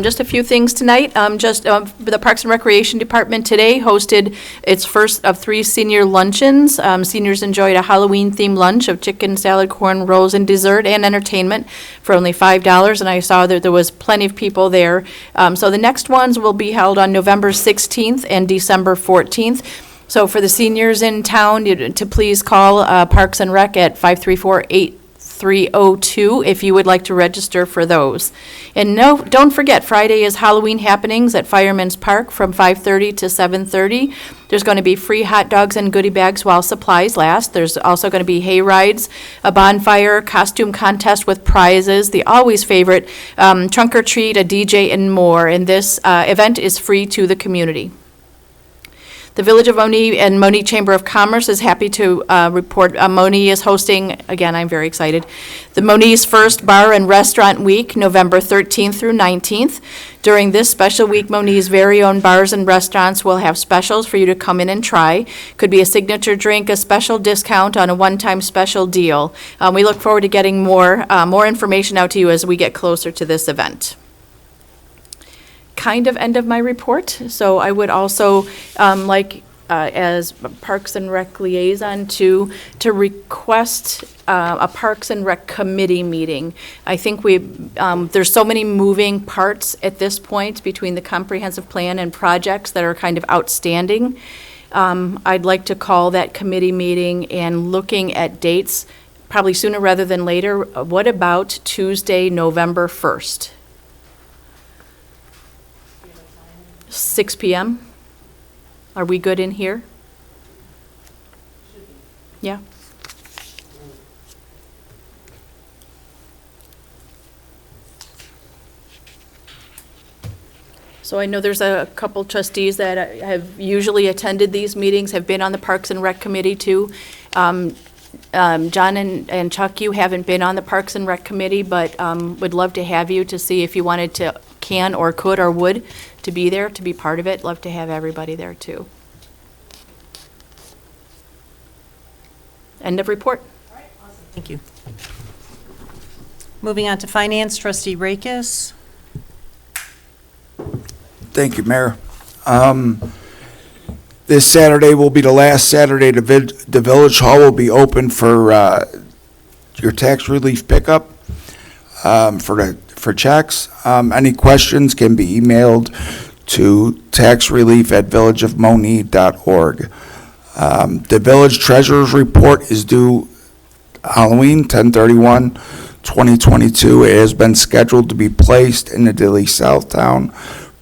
S4: Just a few things tonight. The Parks and Recreation Department today hosted its first of 3 senior luncheons. Seniors enjoyed a Halloween-themed lunch of chicken, salad, corn, rolls, and dessert and entertainment for only $5, and I saw that there was plenty of people there. So the next ones will be held on November 16th and December 14th. So for the seniors in town, to please call Parks and Rec at 534-8302 if you would like to register for those. And no, don't forget, Friday is Halloween happenings at Fireman's Park from 5:30 to 7:30. There's going to be free hot dogs and goodie bags while supplies last. There's also going to be hay rides, a bonfire, costume contest with prizes, the always favorite trunk or treat, a DJ, and more. And this event is free to the community. The Village of Monee and Monee Chamber of Commerce is happy to report Monee is hosting, again, I'm very excited, the Monee's first Bar and Restaurant Week, November 13th through 19th. During this special week, Monee's very own bars and restaurants will have specials for you to come in and try. Could be a signature drink, a special discount on a one-time special deal. We look forward to getting more information out to you as we get closer to this event. Kind of end of my report. So I would also as Parks and Rec liaison to request a Parks and Rec committee meeting. I think there's so many moving parts at this point between the comprehensive plan and projects that are kind of outstanding. I'd like to call that committee meeting and looking at dates, probably sooner rather than later. What about Tuesday, November 1st? 6 p.m.? Are we good in here? Yeah. So I know there's a couple trustees that have usually attended these meetings, have been on the Parks and Rec Committee too. John and Chuck, you haven't been on the Parks and Rec Committee, but would love to have you to see if you wanted to, can or could or would, to be there, to be part of it. Love to have everybody there too. End of report.
S1: Thank you. Moving on to Finance, Trustee Rakis.
S14: Thank you, Mayor. This Saturday will be the last Saturday the Village Hall will be open for your tax relief pickup for checks. Any questions can be emailed to taxrelief@villageofmonee.org. The Village Treasurer's Report is due Halloween, 10/31/2022. It has been scheduled to be placed in the Dilly Southtown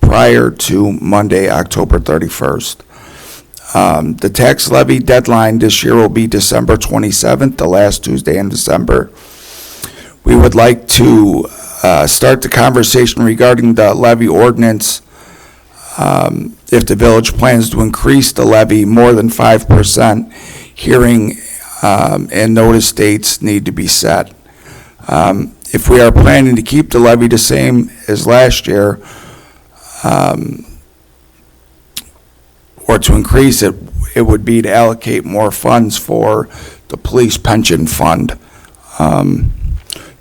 S14: prior to Monday, October 31st. The tax levy deadline this year will be December 27th, the last Tuesday in December. We would like to start the conversation regarding the levy ordinance. If the village plans to increase the levy more than 5%, hearing and notice dates need to be set. If we are planning to keep the levy the same as last year, or to increase it, it would be to allocate more funds for the police pension fund.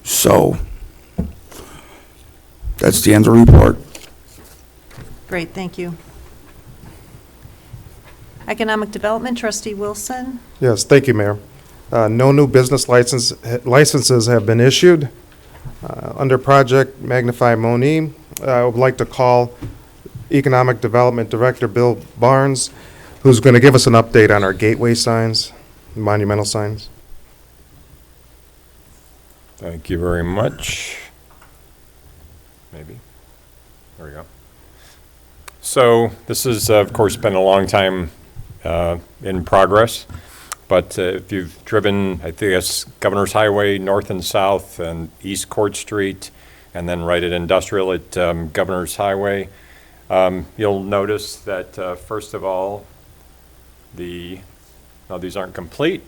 S14: So that's the end of the report.
S1: Great, thank you. Economic Development, Trustee Wilson.
S12: Yes, thank you, Mayor. No new business licenses have been issued. Under Project Magnify Monee, I would like to call Economic Development Director Bill Barnes, who's going to give us an update on our gateway signs, monumental signs.
S15: Thank you very much. Maybe. There we go. So this has, of course, been a long time in progress. But if you've driven, I think it's Governor's Highway north and south and East Court Street, and then right at Industrial at Governor's Highway, you'll notice that, first of all, no, these aren't complete.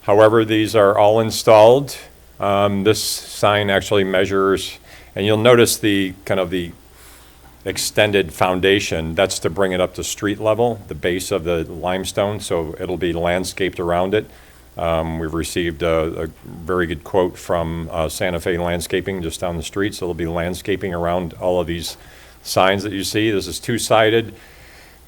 S15: However, these are all installed. This sign actually measures, and you'll notice the kind of the extended foundation. That's to bring it up to street level, the base of the limestone, so it'll be landscaped around it. We've received a very good quote from Santa Fe Landscaping just down the street, so there'll be landscaping around all of these signs that you see. This is two-sided.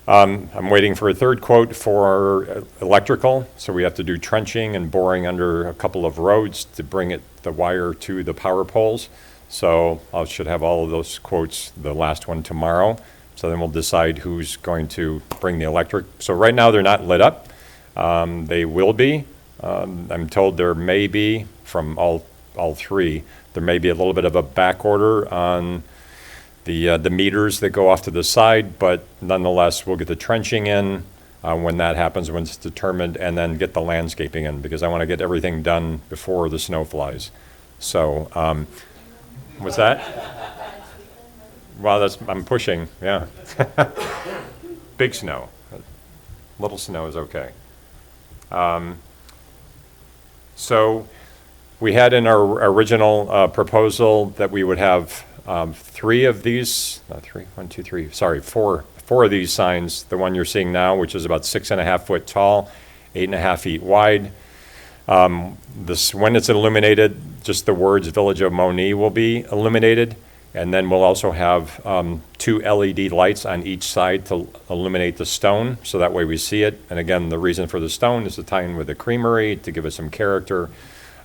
S15: I'm waiting for a third quote for electrical, so we have to do trenching and boring under a couple of roads to bring the wire to the power poles. So I should have all of those quotes, the last one tomorrow. So then we'll decide who's going to bring the electric. So right now they're not lit up. They will be. I'm told there may be, from all three, there may be a little bit of a back order on the meters that go off to the side, but nonetheless, we'll get the trenching in when that happens, when it's determined, and then get the landscaping in, because I want to get everything done before the snow flies. So, what's that? Well, I'm pushing, yeah. Big snow. Little snow is okay. So we had in our original proposal that we would have four of these signs. The one you're seeing now, which is about 6.5 foot tall, 8.5 feet wide. When it's illuminated, just the words Village of Monee will be illuminated. And then we'll also have 2 LED lights on each side to illuminate the stone, so that way we see it. And again, the reason for the stone is to tie in with the creamery, to give it some character.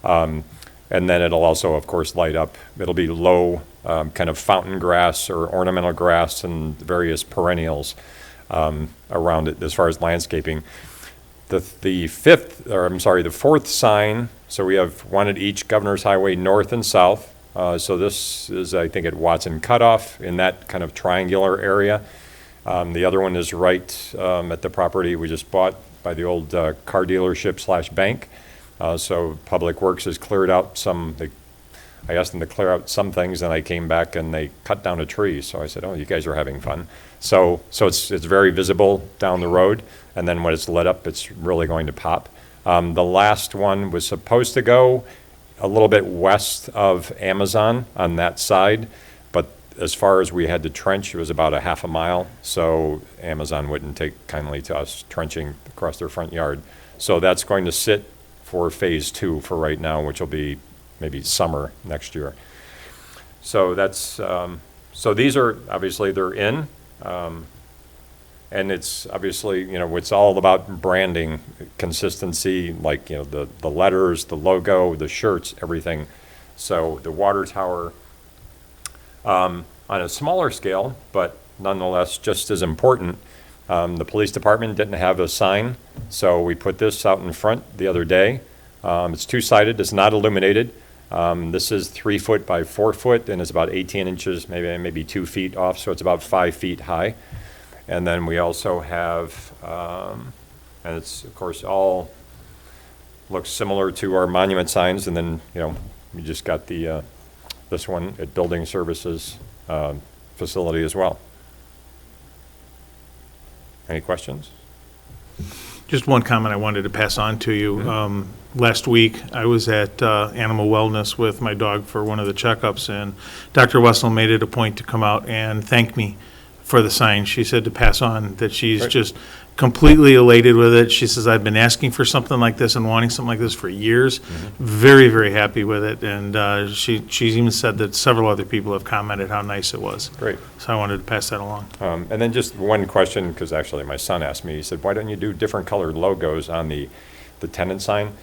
S15: And then it'll also, of course, light up. It'll be low kind of fountain grass or ornamental grass and various perennials around it as far as landscaping. The fourth sign, so we have one at each Governor's Highway north and south. So this is, I think, at Watson Cutoff in that kind of triangular area. The other one is right at the property we just bought by the old car dealership / bank. So Public Works has cleared out I asked them to clear out some things, and I came back and they cut down a tree. So I said, oh, you guys are having fun. So it's very visible down the road, and then when it's lit up, it's really going to pop. The last one was supposed to go a little bit west of Amazon on that side, but as far as we had to trench, it was about a half a mile, so Amazon wouldn't take kindly to us trenching across their front yard. So that's going to sit for phase 2 for right now, which will be maybe summer next year. So that's, so these are, obviously, they're in, and it's obviously, it's all about branding, consistency, like, the letters, the logo, the shirts, everything. So the water tower, on a smaller scale, but nonetheless just as important, the police department didn't have a sign, so we put this out in front the other day. It's two-sided, it's not illuminated. This is 3 foot by 4 foot, and it's about 18 inches, maybe 2 feet off, so it's about 5 feet high. And then we also have, and it's, of course, all looks similar to our monument signs, and then, we just got this one at Building Services facility as well. Any questions?
S16: Just one comment I wanted to pass on to you. Last week, I was at Animal Wellness with my dog for one of the checkups, and Dr. Wessel made it a point to come out and thank me for the sign. She said to pass on that she's just completely elated with it. She says, I've been asking for something like this and wanting something like this for years. Very, very happy with it. And she even said that several other people have commented how nice it was. Great. So I wanted to pass that along.
S15: And then just one question, because actually my son asked me, he said, why don't you do different colored logos on the tenant sign?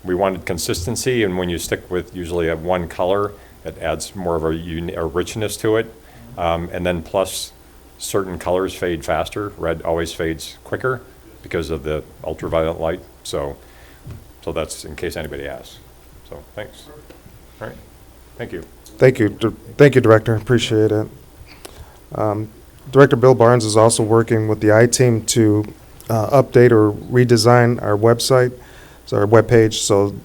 S15: We wanted consistency, and when you stick with usually a one color, it adds more of a richness to it. And then plus, certain colors fade faster. Red always fades quicker because of the ultraviolet light. So that's in case anybody asks. So, thanks. All right, thank you.
S12: Thank you, Director, appreciate it. Director Bill Barnes is also working with the I-Team to update or redesign our website, so our webpage, so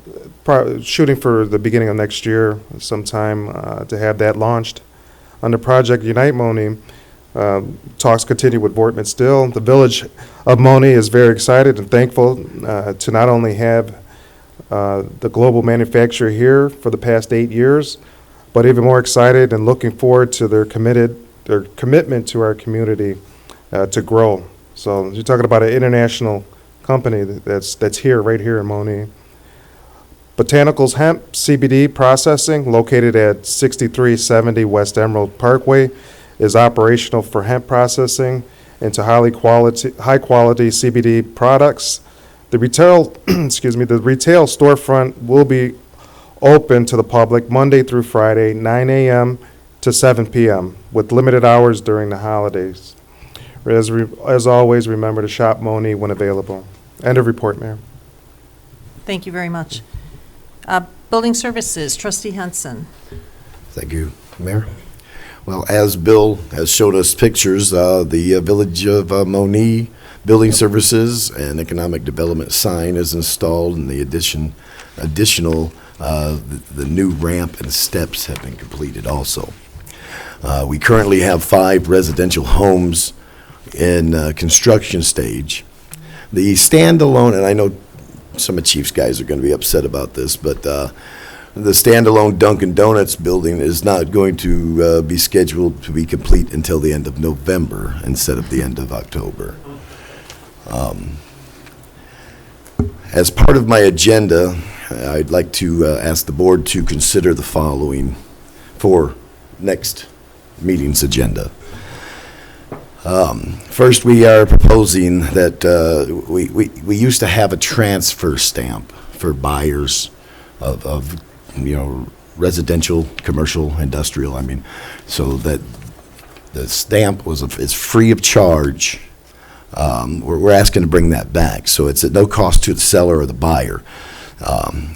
S12: shooting for the beginning of next year sometime to have that launched. Under Project Unite Monee, talks continue with Vortman still. The Village of Monee is very excited and thankful to not only have the global manufacturer here for the past 8 years, but even more excited and looking forward to their commitment to our community to grow. So you're talking about an international company that's here, right here in Monee. Botanicals Hemp CBD Processing, located at 6370 West Emerald Parkway, is operational for hemp processing into high quality CBD products. The retail, the retail storefront will be open to the public Monday through Friday, 9 a.m. to 7 p.m. with limited hours during the holidays. As always, remember to shop Monee when available. End of report, Mayor.
S1: Thank you very much. Building Services, Trustee Henson.
S6: Thank you, Mayor. Well, as Bill has showed us pictures, the Village of Monee Building Services and Economic Development sign is installed, and the the new ramp and steps have been completed also. We currently have 5 residential homes in construction stage. The standalone, and I know some of Chief's guys are going to be upset about this, but the standalone Dunkin' Donuts building is not going to be scheduled to be complete until the end of November instead of the end of October. As part of my agenda, I'd like to ask the board to consider the following for next meeting's agenda. First, we are proposing that we used to have a transfer stamp for buyers of residential, commercial, industrial. I mean, so that the stamp is free of charge. We're asking to bring that back, so it's at no cost to the seller or the buyer.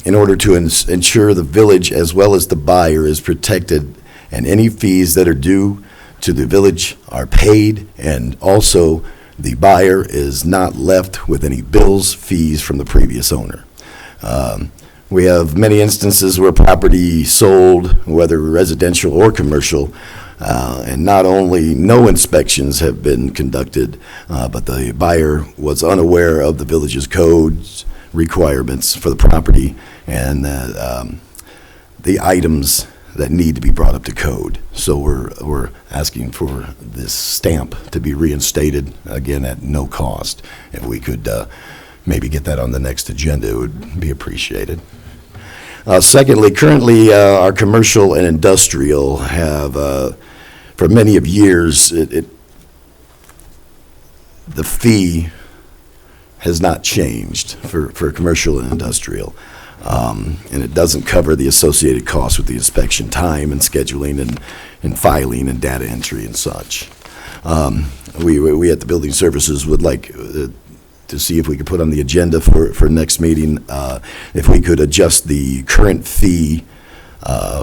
S6: In order to ensure the village as well as the buyer is protected, and any fees that are due to the village are paid, and also the buyer is not left with any bills, fees from the previous owner. We have many instances where property sold, whether residential or commercial, and not only no inspections have been conducted, but the buyer was unaware of the village's codes requirements for the property and the items that need to be brought up to code. So we're asking for this stamp to be reinstated, again, at no cost. If we could maybe get that on the next agenda, it would be appreciated. Secondly, currently our commercial and industrial have, for many of years, the fee has not changed for commercial and industrial. And it doesn't cover the associated costs with the inspection time and scheduling and filing and data entry and such. We at the Building Services would like to see if we could put on the agenda for next meeting, if we could adjust the current fee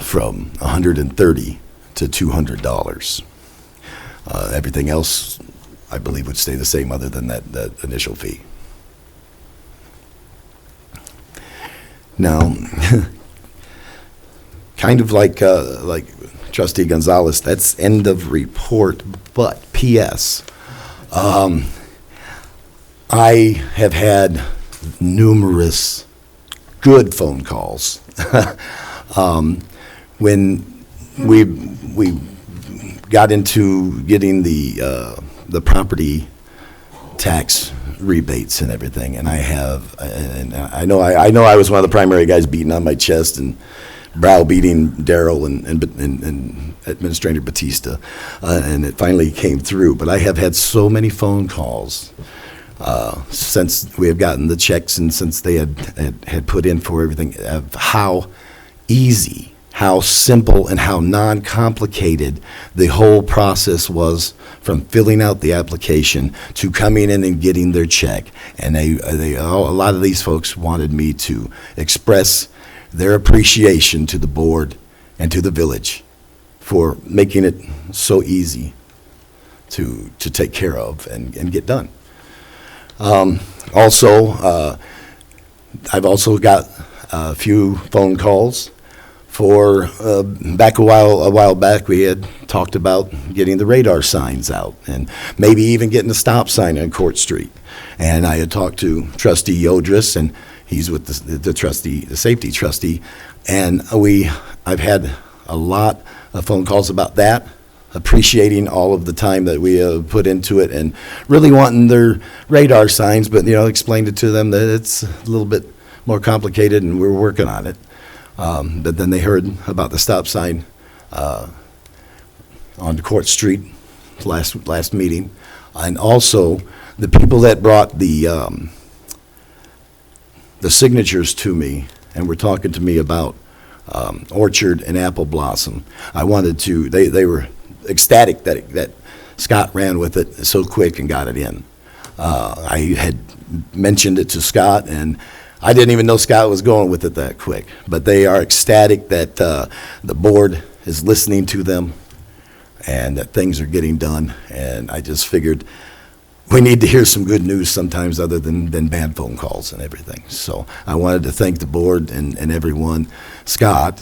S6: from $130 to $200. Everything else, I believe, would stay the same other than that initial fee. Now, kind of like Trustee Gonzalez, that's end of report, but P.S. I have had numerous good phone calls when we got into getting the property tax rebates and everything, and I know I was one of the primary guys beating on my chest and browbeating Darrell and Administrator Batista, and it finally came through. But I have had so many phone calls since we have gotten the checks and since they had put in for everything, of how easy, how simple, and how non-complicated the whole process was, from filling out the application to coming in and getting their check. And a lot of these folks wanted me to express their appreciation to the board and to the village for making it so easy to take care of and get done. Also, I've also got a few phone calls for, back a while back, we had talked about getting the radar signs out and maybe even getting a stop sign on Court Street. And I had talked to Trustee Yodris, and he's with the safety trustee, and I've had a lot of phone calls about that, appreciating all of the time that we put into it and really wanting their radar signs, but, explained it to them that it's a little bit more complicated and we're working on it. But then they heard about the stop sign on Court Street last meeting. And also, the people that brought the signatures to me and were talking to me about Orchard and Apple Blossom, they were ecstatic that Scott ran with it so quick and got it in. I had mentioned it to Scott, and I didn't even know Scott was going with it that quick. But they are ecstatic that the board is listening to them and that things are getting done. And I just figured we need to hear some good news sometimes other than bad phone calls and everything. So I wanted to thank the board and everyone, Scott,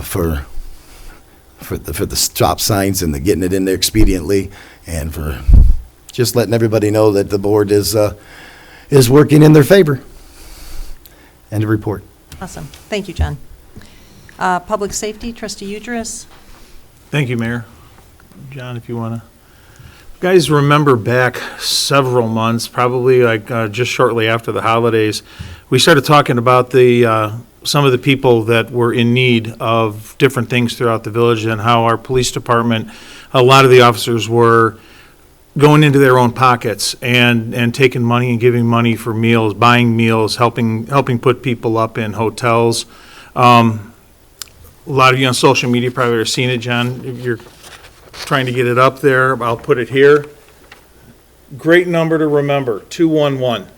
S6: for the stop signs and the getting it in there expediently, and for just letting everybody know that the board is working in their favor. End of report.
S1: Awesome. Thank you, John. Public Safety, Trustee Udris.
S16: Thank you, Mayor. John, if you want to. Guys, remember back several months, probably like just shortly after the holidays, we started talking about some of the people that were in need of different things throughout the village, and how our police department, a lot of the officers were going into their own pockets and taking money and giving money for meals, buying meals, helping put people up in hotels. A lot of you on social media probably are seeing it, John. If you're trying to get it up there, I'll put it here. Great number to remember, 211.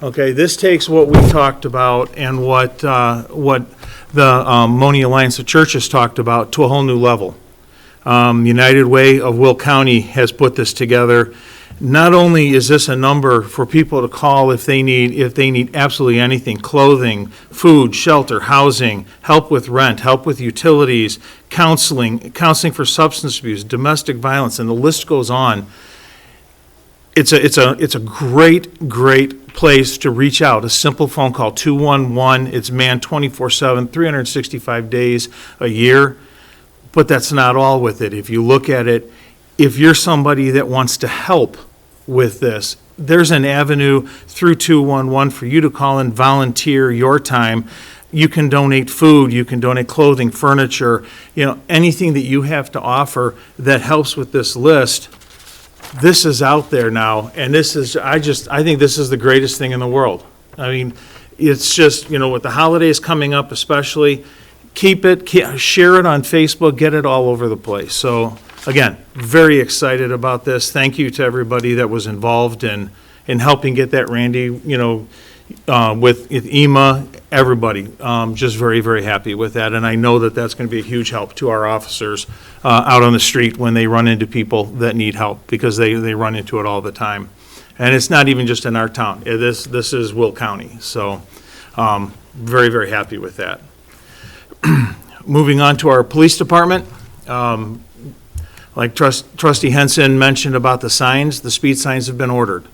S16: Okay, this takes what we talked about and what the Monee Alliance of Churches talked about to a whole new level. United Way of Will County has put this together. Not only is this a number for people to call if they need absolutely anything: clothing, food, shelter, housing, help with rent, help with utilities, counseling for substance abuse, domestic violence, and the list goes on. It's a great place to reach out. A simple phone call, 211. It's manned 24/7, 365 days a year. But that's not all with it. If you look at it, if you're somebody that wants to help with this, there's an avenue through 211 for you to call and volunteer your time. You can donate food, you can donate clothing, furniture, anything that you have to offer that helps with this list. This is out there now, and I think this is the greatest thing in the world. I mean, it's just, with the holidays coming up especially, share it on Facebook, get it all over the place. So again, very excited about this. Thank you to everybody that was involved in helping get that, Randy, with EMA, everybody. Just very, very happy with that. And I know that that's going to be a huge help to our officers out on the street when they run into people that need help, because they run into it all the time. And it's not even just in our town. This is Will County. So very, very happy with that. Moving on to our police department, like Trustee Henson mentioned about the signs, the speed signs have been ordered.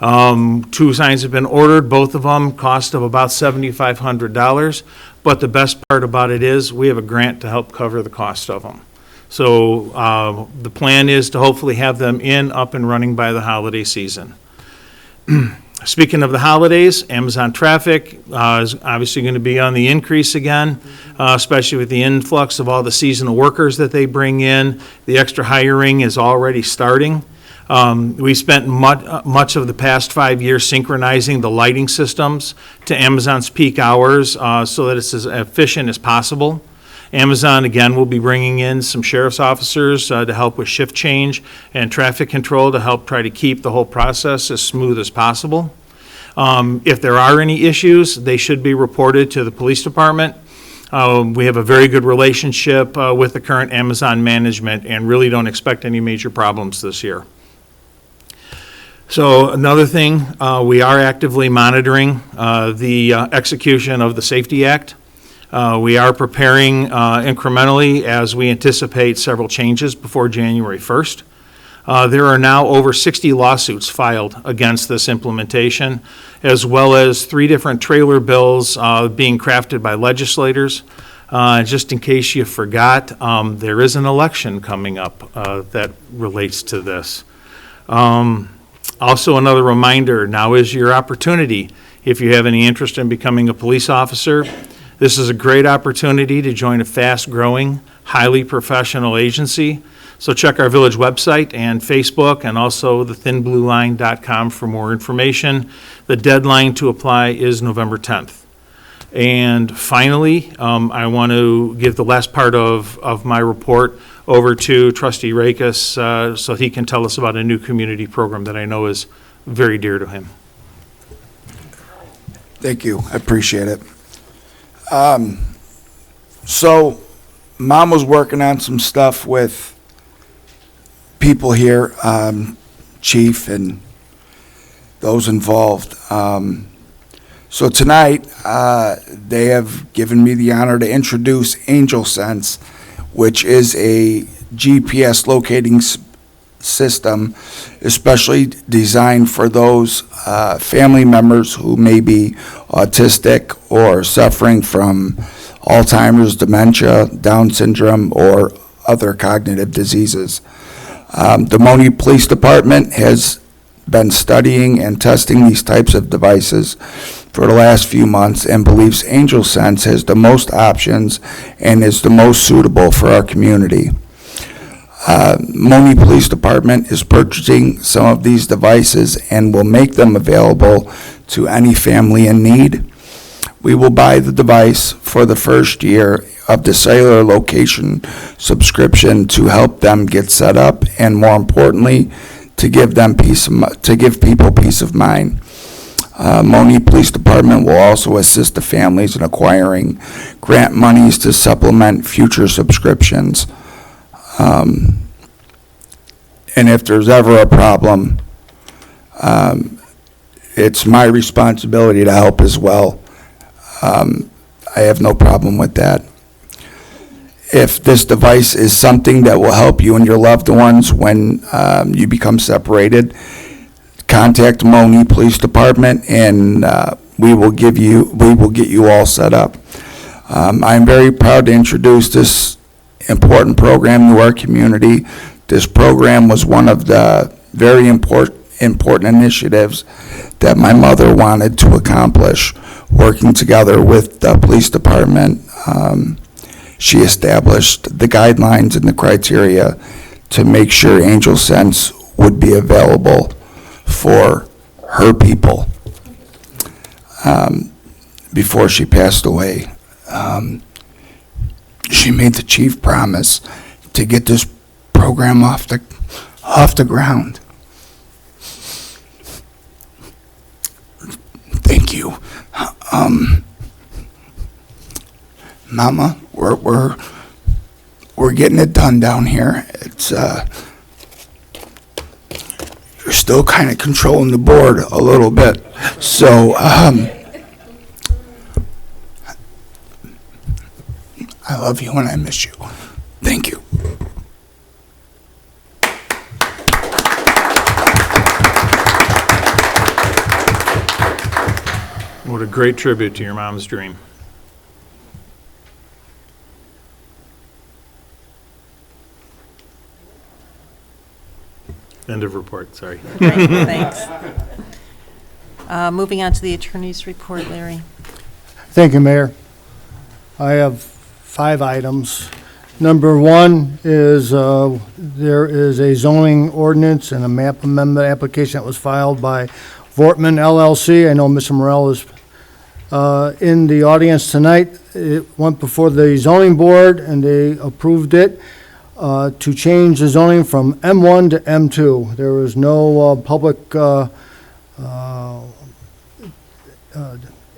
S16: 2 signs have been ordered, both of them cost of about $7,500, but the best part about it is we have a grant to help cover the cost of them. So the plan is to hopefully have them up and running by the holiday season. Speaking of the holidays, Amazon traffic is obviously going to be on the increase again, especially with the influx of all the seasonal workers that they bring in. The extra hiring is already starting. We spent much of the past 5 years synchronizing the lighting systems to Amazon's peak hours so that it's as efficient as possible. Amazon, again, will be bringing in some sheriff's officers to help with shift change and traffic control to help try to keep the whole process as smooth as possible. If there are any issues, they should be reported to the police department. We have a very good relationship with the current Amazon management and really don't expect any major problems this year. So another thing, we are actively monitoring the execution of the Safety Act. We are preparing incrementally as we anticipate several changes before January 1st. There are now over 60 lawsuits filed against this implementation, as well as 3 different trailer bills being crafted by legislators. Just in case you forgot, there is an election coming up that relates to this. Also, another reminder, now is your opportunity. If you have any interest in becoming a police officer, this is a great opportunity to join a fast-growing, highly professional agency. So check our village website and Facebook and also thethinblueline.com for more information. The deadline to apply is November 10th. And finally, I want to give the last part of my report over to Trustee Rakes so he can tell us about a new community program that I know is very dear to him.
S14: Thank you. I appreciate it. So, Mom was working on some stuff with people here, Chief and those involved. So tonight, they have given me the honor to introduce Angel Sense, which is a GPS locating system, especially designed for those family members who may be autistic or suffering from Alzheimer's, dementia, Down syndrome, or other cognitive diseases. The Monee Police Department has been studying and testing these types of devices for the last few months and believes Angel Sense has the most options and is the most suitable for our community. Monee Police Department is purchasing some of these devices and will make them available to any family in need. We will buy the device for the first year of the cellular location subscription to help them get set up, and more importantly, to give people peace of mind. Monee Police Department will also assist the families in acquiring grant monies to supplement future subscriptions. And if there's ever a problem, it's my responsibility to help as well. I have no problem with that. If this device is something that will help you and your loved ones when you become separated, contact Monee Police Department and we will get you all set up. I'm very proud to introduce this important program to our community. This program was one of the very important initiatives that my mother wanted to accomplish. Working together with the police department, she established the guidelines and the criteria to make sure Angel Sense would be available for her people before she passed away. She made the chief promise to get this program off the ground. Thank you. Mama, we're getting it done down here. It's you're still kind of controlling the board a little bit, so I love you and I miss you. Thank you.
S16: What a great tribute to your mom's dream. End of report, sorry.
S1: Okay, thanks. Moving on to the attorney's report, Larry.
S5: Thank you, Mayor. I have 5 items. Number 1 is there is a zoning ordinance and a map amendment application that was filed by Vortman LLC. I know Mr. Morel is in the audience tonight. It went before the zoning board and they approved it to change the zoning from M1 to M2. There was no public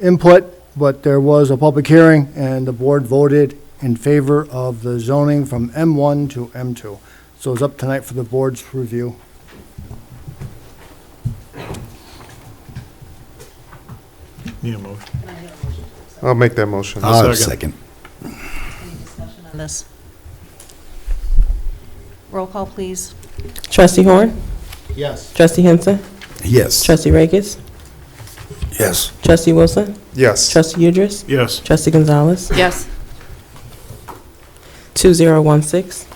S5: input, but there was a public hearing, and the board voted in favor of the zoning from M1 to M2. So it's up tonight for the board's review.
S16: Need a motion.
S12: I'll make that motion.
S6: I'll second.
S1: Any discussion on this? Roll call, please.
S3: Trustee Horn?
S5: Yes.
S3: Trustee Henson?
S6: Yes.
S3: Trustee Rakes?
S14: Yes.
S3: Trustee Wilson?
S12: Yes.
S3: Trustee Udris?
S16: Yes.
S3: Trustee Gonzalez?
S4: Yes.
S3: 2016.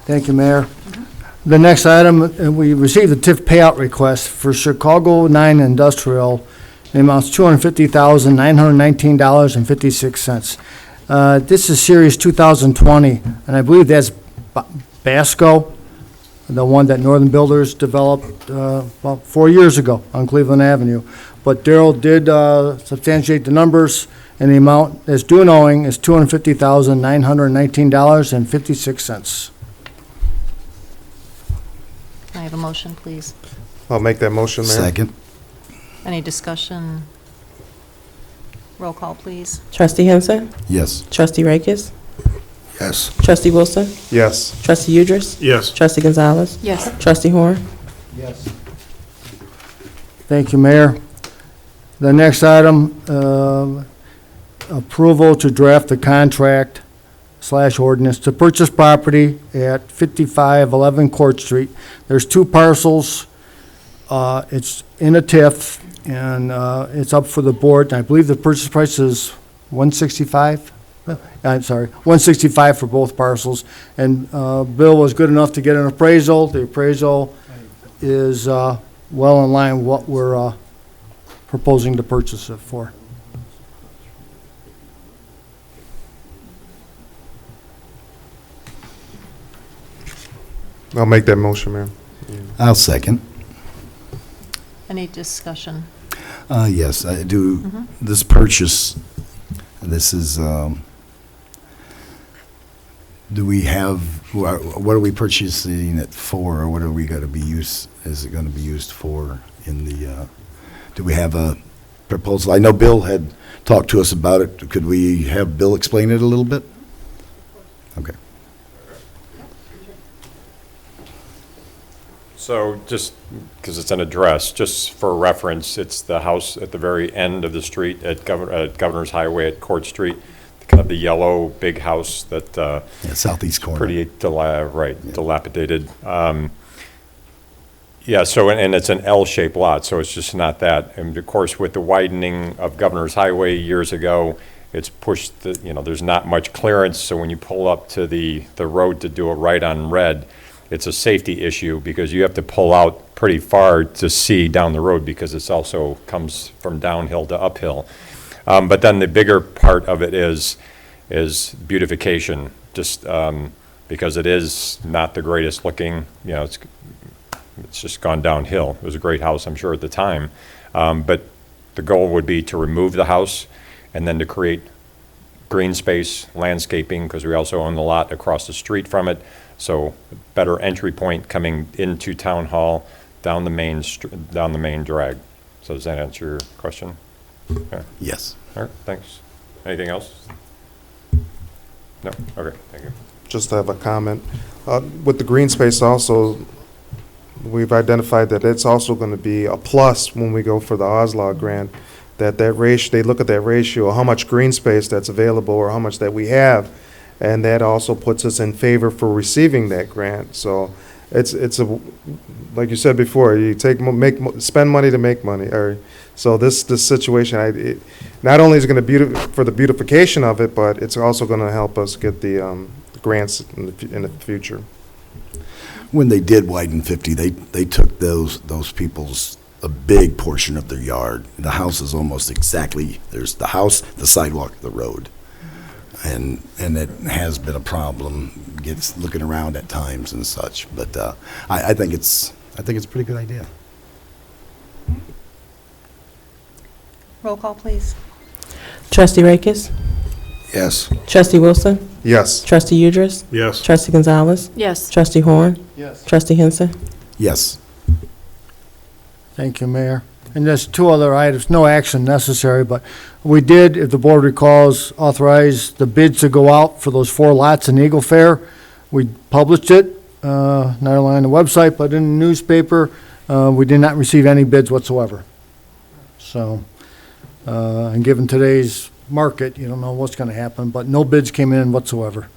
S5: Thank you, Mayor. The next item, we received a TIF payout request for Chicago 9 Industrial. The amount's $250,919.56. This is Series 2020, and I believe that's Basco, the one that Northern Builders developed about 4 years ago on Cleveland Avenue. But Daryl did substantiate the numbers, and the amount that's due and owing is $250,919.56.
S1: Can I have a motion, please?
S12: I'll make that motion, Mayor.
S6: Second.
S1: Any discussion? Roll call, please.
S3: Trustee Henson?
S6: Yes.
S3: Trustee Rakes?
S14: Yes.
S3: Trustee Wilson?
S12: Yes.
S3: Trustee Udris?
S16: Yes.
S3: Trustee Gonzalez?
S4: Yes.
S3: Trustee Horn?
S5: Yes. Thank you, Mayor. The next item, approval to draft the contract / ordinance to purchase property at 5511 Court Street. There's 2 parcels. It's in a TIF, and it's up for the board. I believe the purchase price is $165. I'm sorry, $165 for both parcels. And Bill was good enough to get an appraisal. The appraisal is well in line with what we're proposing to purchase it for.
S12: I'll make that motion, Mayor.
S6: I'll second.
S1: Any discussion?
S6: Yes, I do. This purchase, this is, do we have, what are we purchasing it for, or what are we going to be used, is it going to be used for in the, do we have a proposal? I know Bill had talked to us about it. Could we have Bill explain it a little bit? Okay.
S15: So just because it's an address, just for reference, it's the house at the very end of the street at Governor's Highway at Court Street, kind of the yellow big house that
S6: southeast corner.
S15: Pretty dilapidated. Yeah, so and it's an L-shaped lot, so it's just not that. And of course, with the widening of Governor's Highway years ago, it's pushed. There's not much clearance. So when you pull up to the road to do a right on Red, it's a safety issue because you have to pull out pretty far to see down the road because it's also comes from downhill to uphill. But then the bigger part of it is beautification, just because it is not the greatest looking. It's just gone downhill. It was a great house, I'm sure, at the time. But the goal would be to remove the house and then to create green space, landscaping, because we also own the lot across the street from it. So better entry point coming into Town Hall, down the main drag. So does that answer your question? Okay.
S6: Yes.
S15: All right, thanks. Anything else? No? Okay, thank you.
S12: Just to have a comment. With the green space also, we've identified that it's also going to be a plus when we go for the OSLA grant, that ratio, they look at that ratio, how much green space that's available or how much that we have, and that also puts us in favor for receiving that grant. So it's a, like you said before, you spend money to make money. So this situation, not only is it going to for the beautification of it, but it's also going to help us get the grants in the future.
S6: When they did widen 50, they took those people's a big portion of their yard. The house is almost exactly, there's the house, the sidewalk, the road. And it has been a problem, looking around at times and such. But I think it's a pretty good idea.
S1: Roll call, please.
S3: Trustee Rakes?
S14: Yes.
S3: Trustee Wilson?
S12: Yes.
S3: Trustee Udris?
S16: Yes.
S3: Trustee Gonzalez?
S4: Yes.
S3: Trustee Horn?
S5: Yes.
S3: Trustee Henson?
S6: Yes.
S5: Thank you, Mayor. And there's two other items, no action necessary, but we did, if the board recalls, authorize the bids to go out for those 4 lots in Eagle Fair. We published it, not only on the website, but in the newspaper. We did not receive any bids whatsoever. So, and given today's market, you don't know what's going to happen, but no bids came in whatsoever.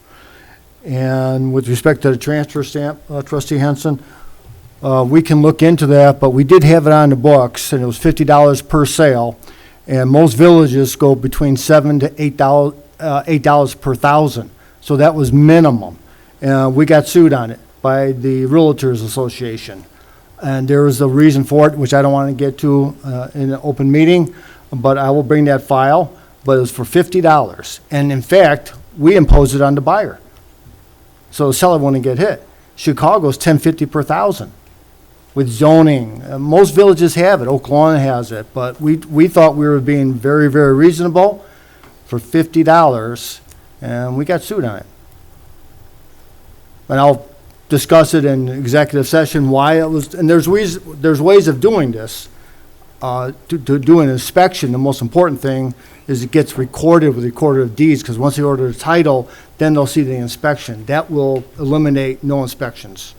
S5: And with respect to the transfer stamp, Trustee Henson, we can look into that, but we did have it on the books, and it was $50 per sale. And most villages go between $7 to $8 per thousand. So that was minimum. We got sued on it by the Realtors Association. And there was a reason for it, which I don't want to get to in an open meeting, but I will bring that file. But it was for $50. And in fact, we imposed it on the buyer. So the seller wouldn't get hit. Chicago's $10.50 per thousand with zoning. Most villages have it. Oklahoma has it. But we thought we were being very, very reasonable for $50, and we got sued on it. And I'll discuss it in executive session why it was, and there's ways of doing this. To do an inspection, the most important thing is it gets recorded with the Recorder of Deeds, because once they order the title, then they'll see the inspection. That will eliminate no inspections.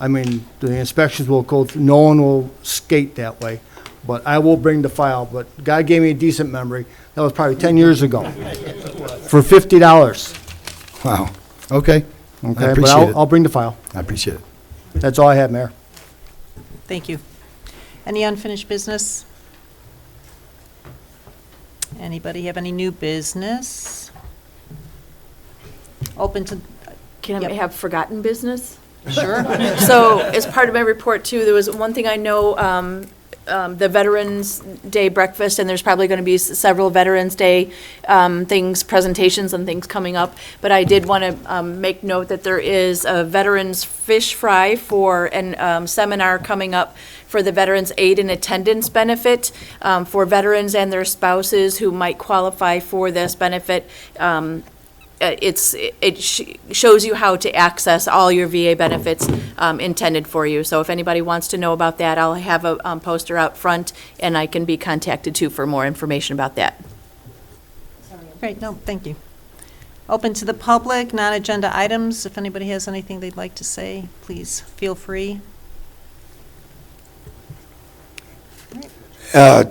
S5: I mean, the inspections will go through, no one will skate that way. But I will bring the file, but God gave me a decent memory. That was probably 10 years ago for $50.
S6: Wow, okay. I
S5: Okay, but
S6: appreciate it.
S5: I'll bring the file.
S6: I appreciate it.
S5: That's all I have, Mayor.
S1: Thank you. Any unfinished business? Anybody have any new business? Open to,
S4: Can I
S1: Yep.
S4: have forgotten business?
S1: sure.
S4: So as part of my report too, there was one thing I know, the Veterans Day breakfast, and there's probably going to be several Veterans Day things, presentations and things coming up. But I did want to make note that there is a Veterans Fish Fry for an seminar coming up for the Veterans Aid and Attendance Benefit for veterans and their spouses who might qualify for this benefit. It shows you how to access all your VA benefits intended for you. So if anybody wants to know about that, I'll have a poster out front, and I can be contacted too for more information about that.
S1: Great, no, thank you. Open to the public, non-agenda items. If anybody has anything they'd like to say, please feel free.
S14: I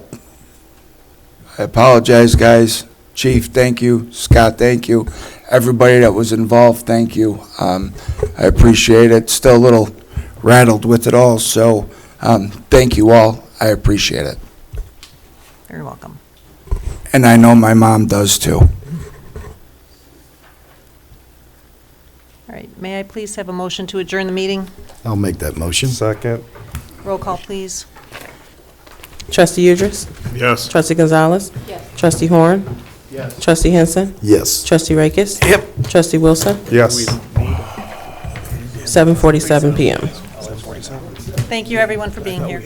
S14: apologize, guys. Chief, thank you. Scott, thank you. Everybody that was involved, thank you. I appreciate it. Still a little rattled with it all, so thank you all. I appreciate it.
S1: Very welcome.
S14: And I know my mom does too.
S1: All right, may I please have a motion to adjourn the meeting?
S6: I'll make that motion.
S12: Second.
S1: Roll call, please.
S3: Trustee Udris?
S16: Yes.
S3: Trustee Gonzalez?
S4: Yes.
S3: Trustee Horn?
S5: Yes.
S3: Trustee Henson?
S6: Yes.
S3: Trustee Rakis? Yep. Trustee Wilson?
S12: Yes.
S3: 7:47 PM.
S1: Thank you, everyone, for being here.